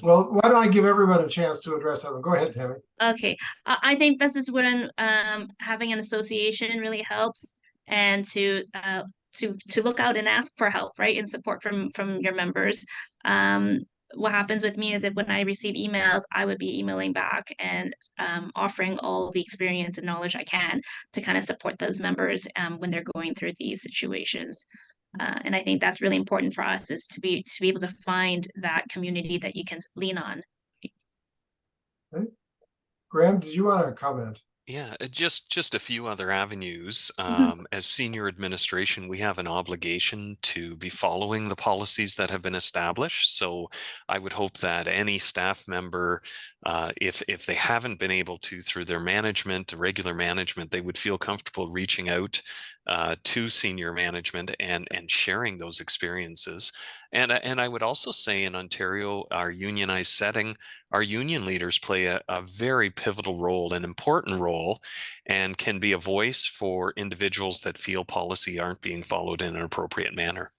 Well, why don't I give everyone a chance to address that one? Go ahead, Tammy. Okay, I think this is when having an association really helps, and to look out and ask for help, right, and support from your members. What happens with me is, if when I receive emails, I would be emailing back and offering all the experience and knowledge I can to kind of support those members when they're going through these situations. And I think that's really important for us, is to be able to find that community that you can lean on. Okay. Graham, did you want to comment? Yeah, just a few other avenues. As senior administration, we have an obligation to be following the policies that have been established. So I would hope that any staff member, if they haven't been able to through their management, regular management, they would feel comfortable reaching out to senior management and sharing those experiences. And I would also say, in Ontario, our unionized setting, our union leaders play a very pivotal role, an important role, and can be a voice for individuals that feel policy aren't being followed in an appropriate manner.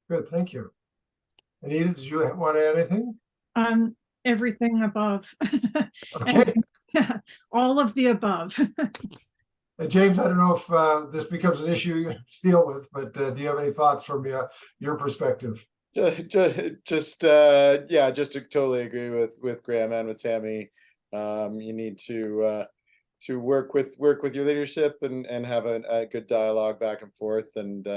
Good, thank you. Anita, did you want to add anything? Everything above. Okay. Yeah, all of the above. James, I don't know if this becomes an issue you deal with, but do you have any thoughts from your perspective? Just to totally agree with Graham and with Tammy. You need to work with your leadership and have a good dialogue back and forth. And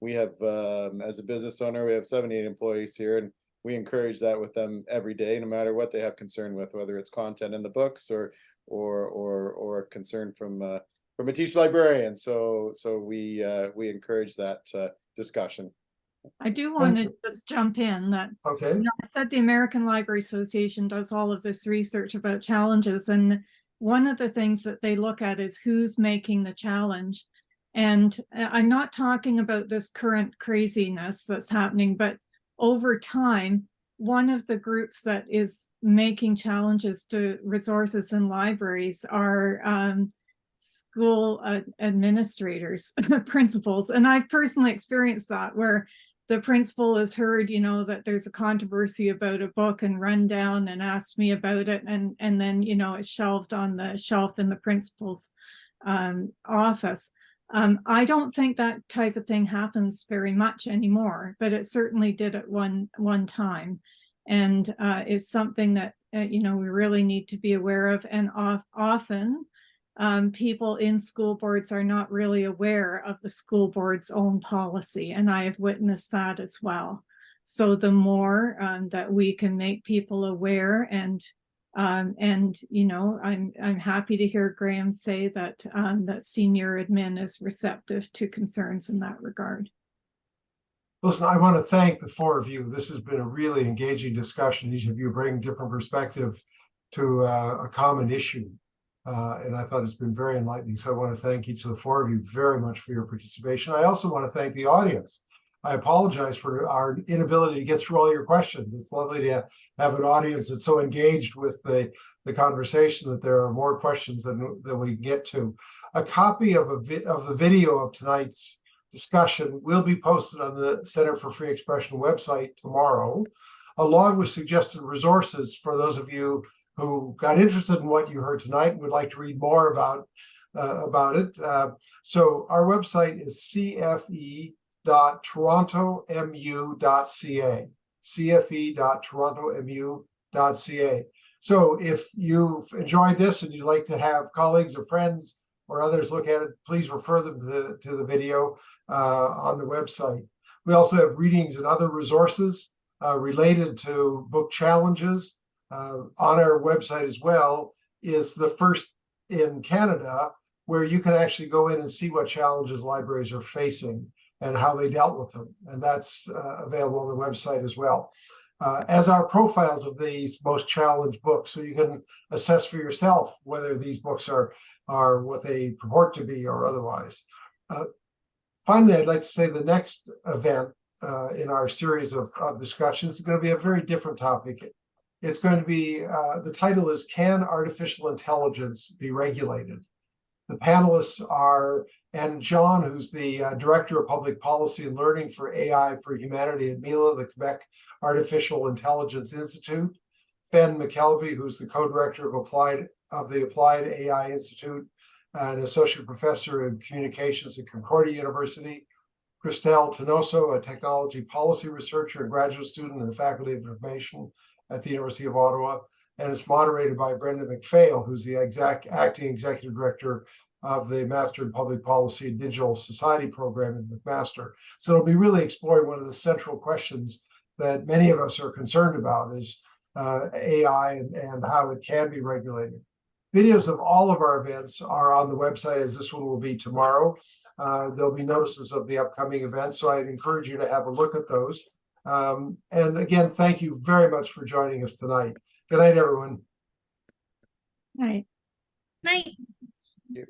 we have, as a business owner, we have 78 employees here, and we encourage that with them every day, no matter what they have concern with, whether it's content in the books or concern from a teacher librarian. So we encourage that discussion. I do want to just jump in that, okay. You know, I said the American Library Association does all of this research about challenges, and one of the things that they look at is who's making the challenge. And I'm not talking about this current craziness that's happening, but over time, one of the groups that is making challenges to resources in libraries are school administrators, principals. And I've personally experienced that, where the principal has heard, you know, that there's a controversy about a book and run down and asked me about it. And then, you know, it's shelved on the shelf in the principal's office. I don't think that type of thing happens very much anymore, but it certainly did at one time. And it's something that, you know, we really need to be aware of. And often people in school boards are not really aware of the school board's own policy. And I have witnessed that as well. So the more that we can make people aware, and you know, I'm happy to hear Graham say that that senior admin is receptive to concerns in that regard. Listen, I want to thank the four of you. This has been a really engaging discussion. Each of you bring different perspective to a common issue. And I thought it's been very enlightening. So I want to thank each of the four of you very much for your participation. I also want to thank the audience. I apologize for our inability to get through all your questions. It's lovely to have an audience that's so engaged with the conversation that there are more questions than we get to. A copy of the video of tonight's discussion will be posted on the Center for Free Expression website tomorrow, along with suggested resources for those of you who got interested in what you heard tonight and would like to read more about it. So our website is cfe.torontomu.ca, cfe.torontomu.ca. So if you've enjoyed this and you'd like to have colleagues or friends or others look at it, please refer them to the video on the website. We also have readings and other resources related to book challenges. On our website as well is the first in Canada where you can actually go in and see what challenges libraries are facing and how they dealt with them. And that's available on the website as well. As are profiles of these most challenged books, so you can assess for yourself whether these books are what they purport to be or otherwise. Finally, I'd like to say the next event in our series of discussions is going to be a very different topic. It's going to be, the title is, Can Artificial Intelligence Be Regulated? The panelists are Anne John, who's the Director of Public Policy and Learning for AI for Humanity at MILA, the Quebec Artificial Intelligence Institute, Fen McKelvey, who's the Co-Director of the Applied AI Institute, an Associate Professor in Communications at Concordia University, Christelle Tenoso, a Technology Policy Researcher and Graduate Student in the Faculty of Information at the University of Ottawa, and it's moderated by Brenda McPhail, who's the acting executive director of the Master in Public Policy and Digital Society program at McMaster. So it'll be really exploring one of the central questions that many of us are concerned about is AI and how it can be regulated. Videos of all of our events are on the website, as this one will be tomorrow. There'll be notices of the upcoming events, so I'd encourage you to have a look at those. And again, thank you very much for joining us tonight. Good night, everyone. Night. Night. Thank you.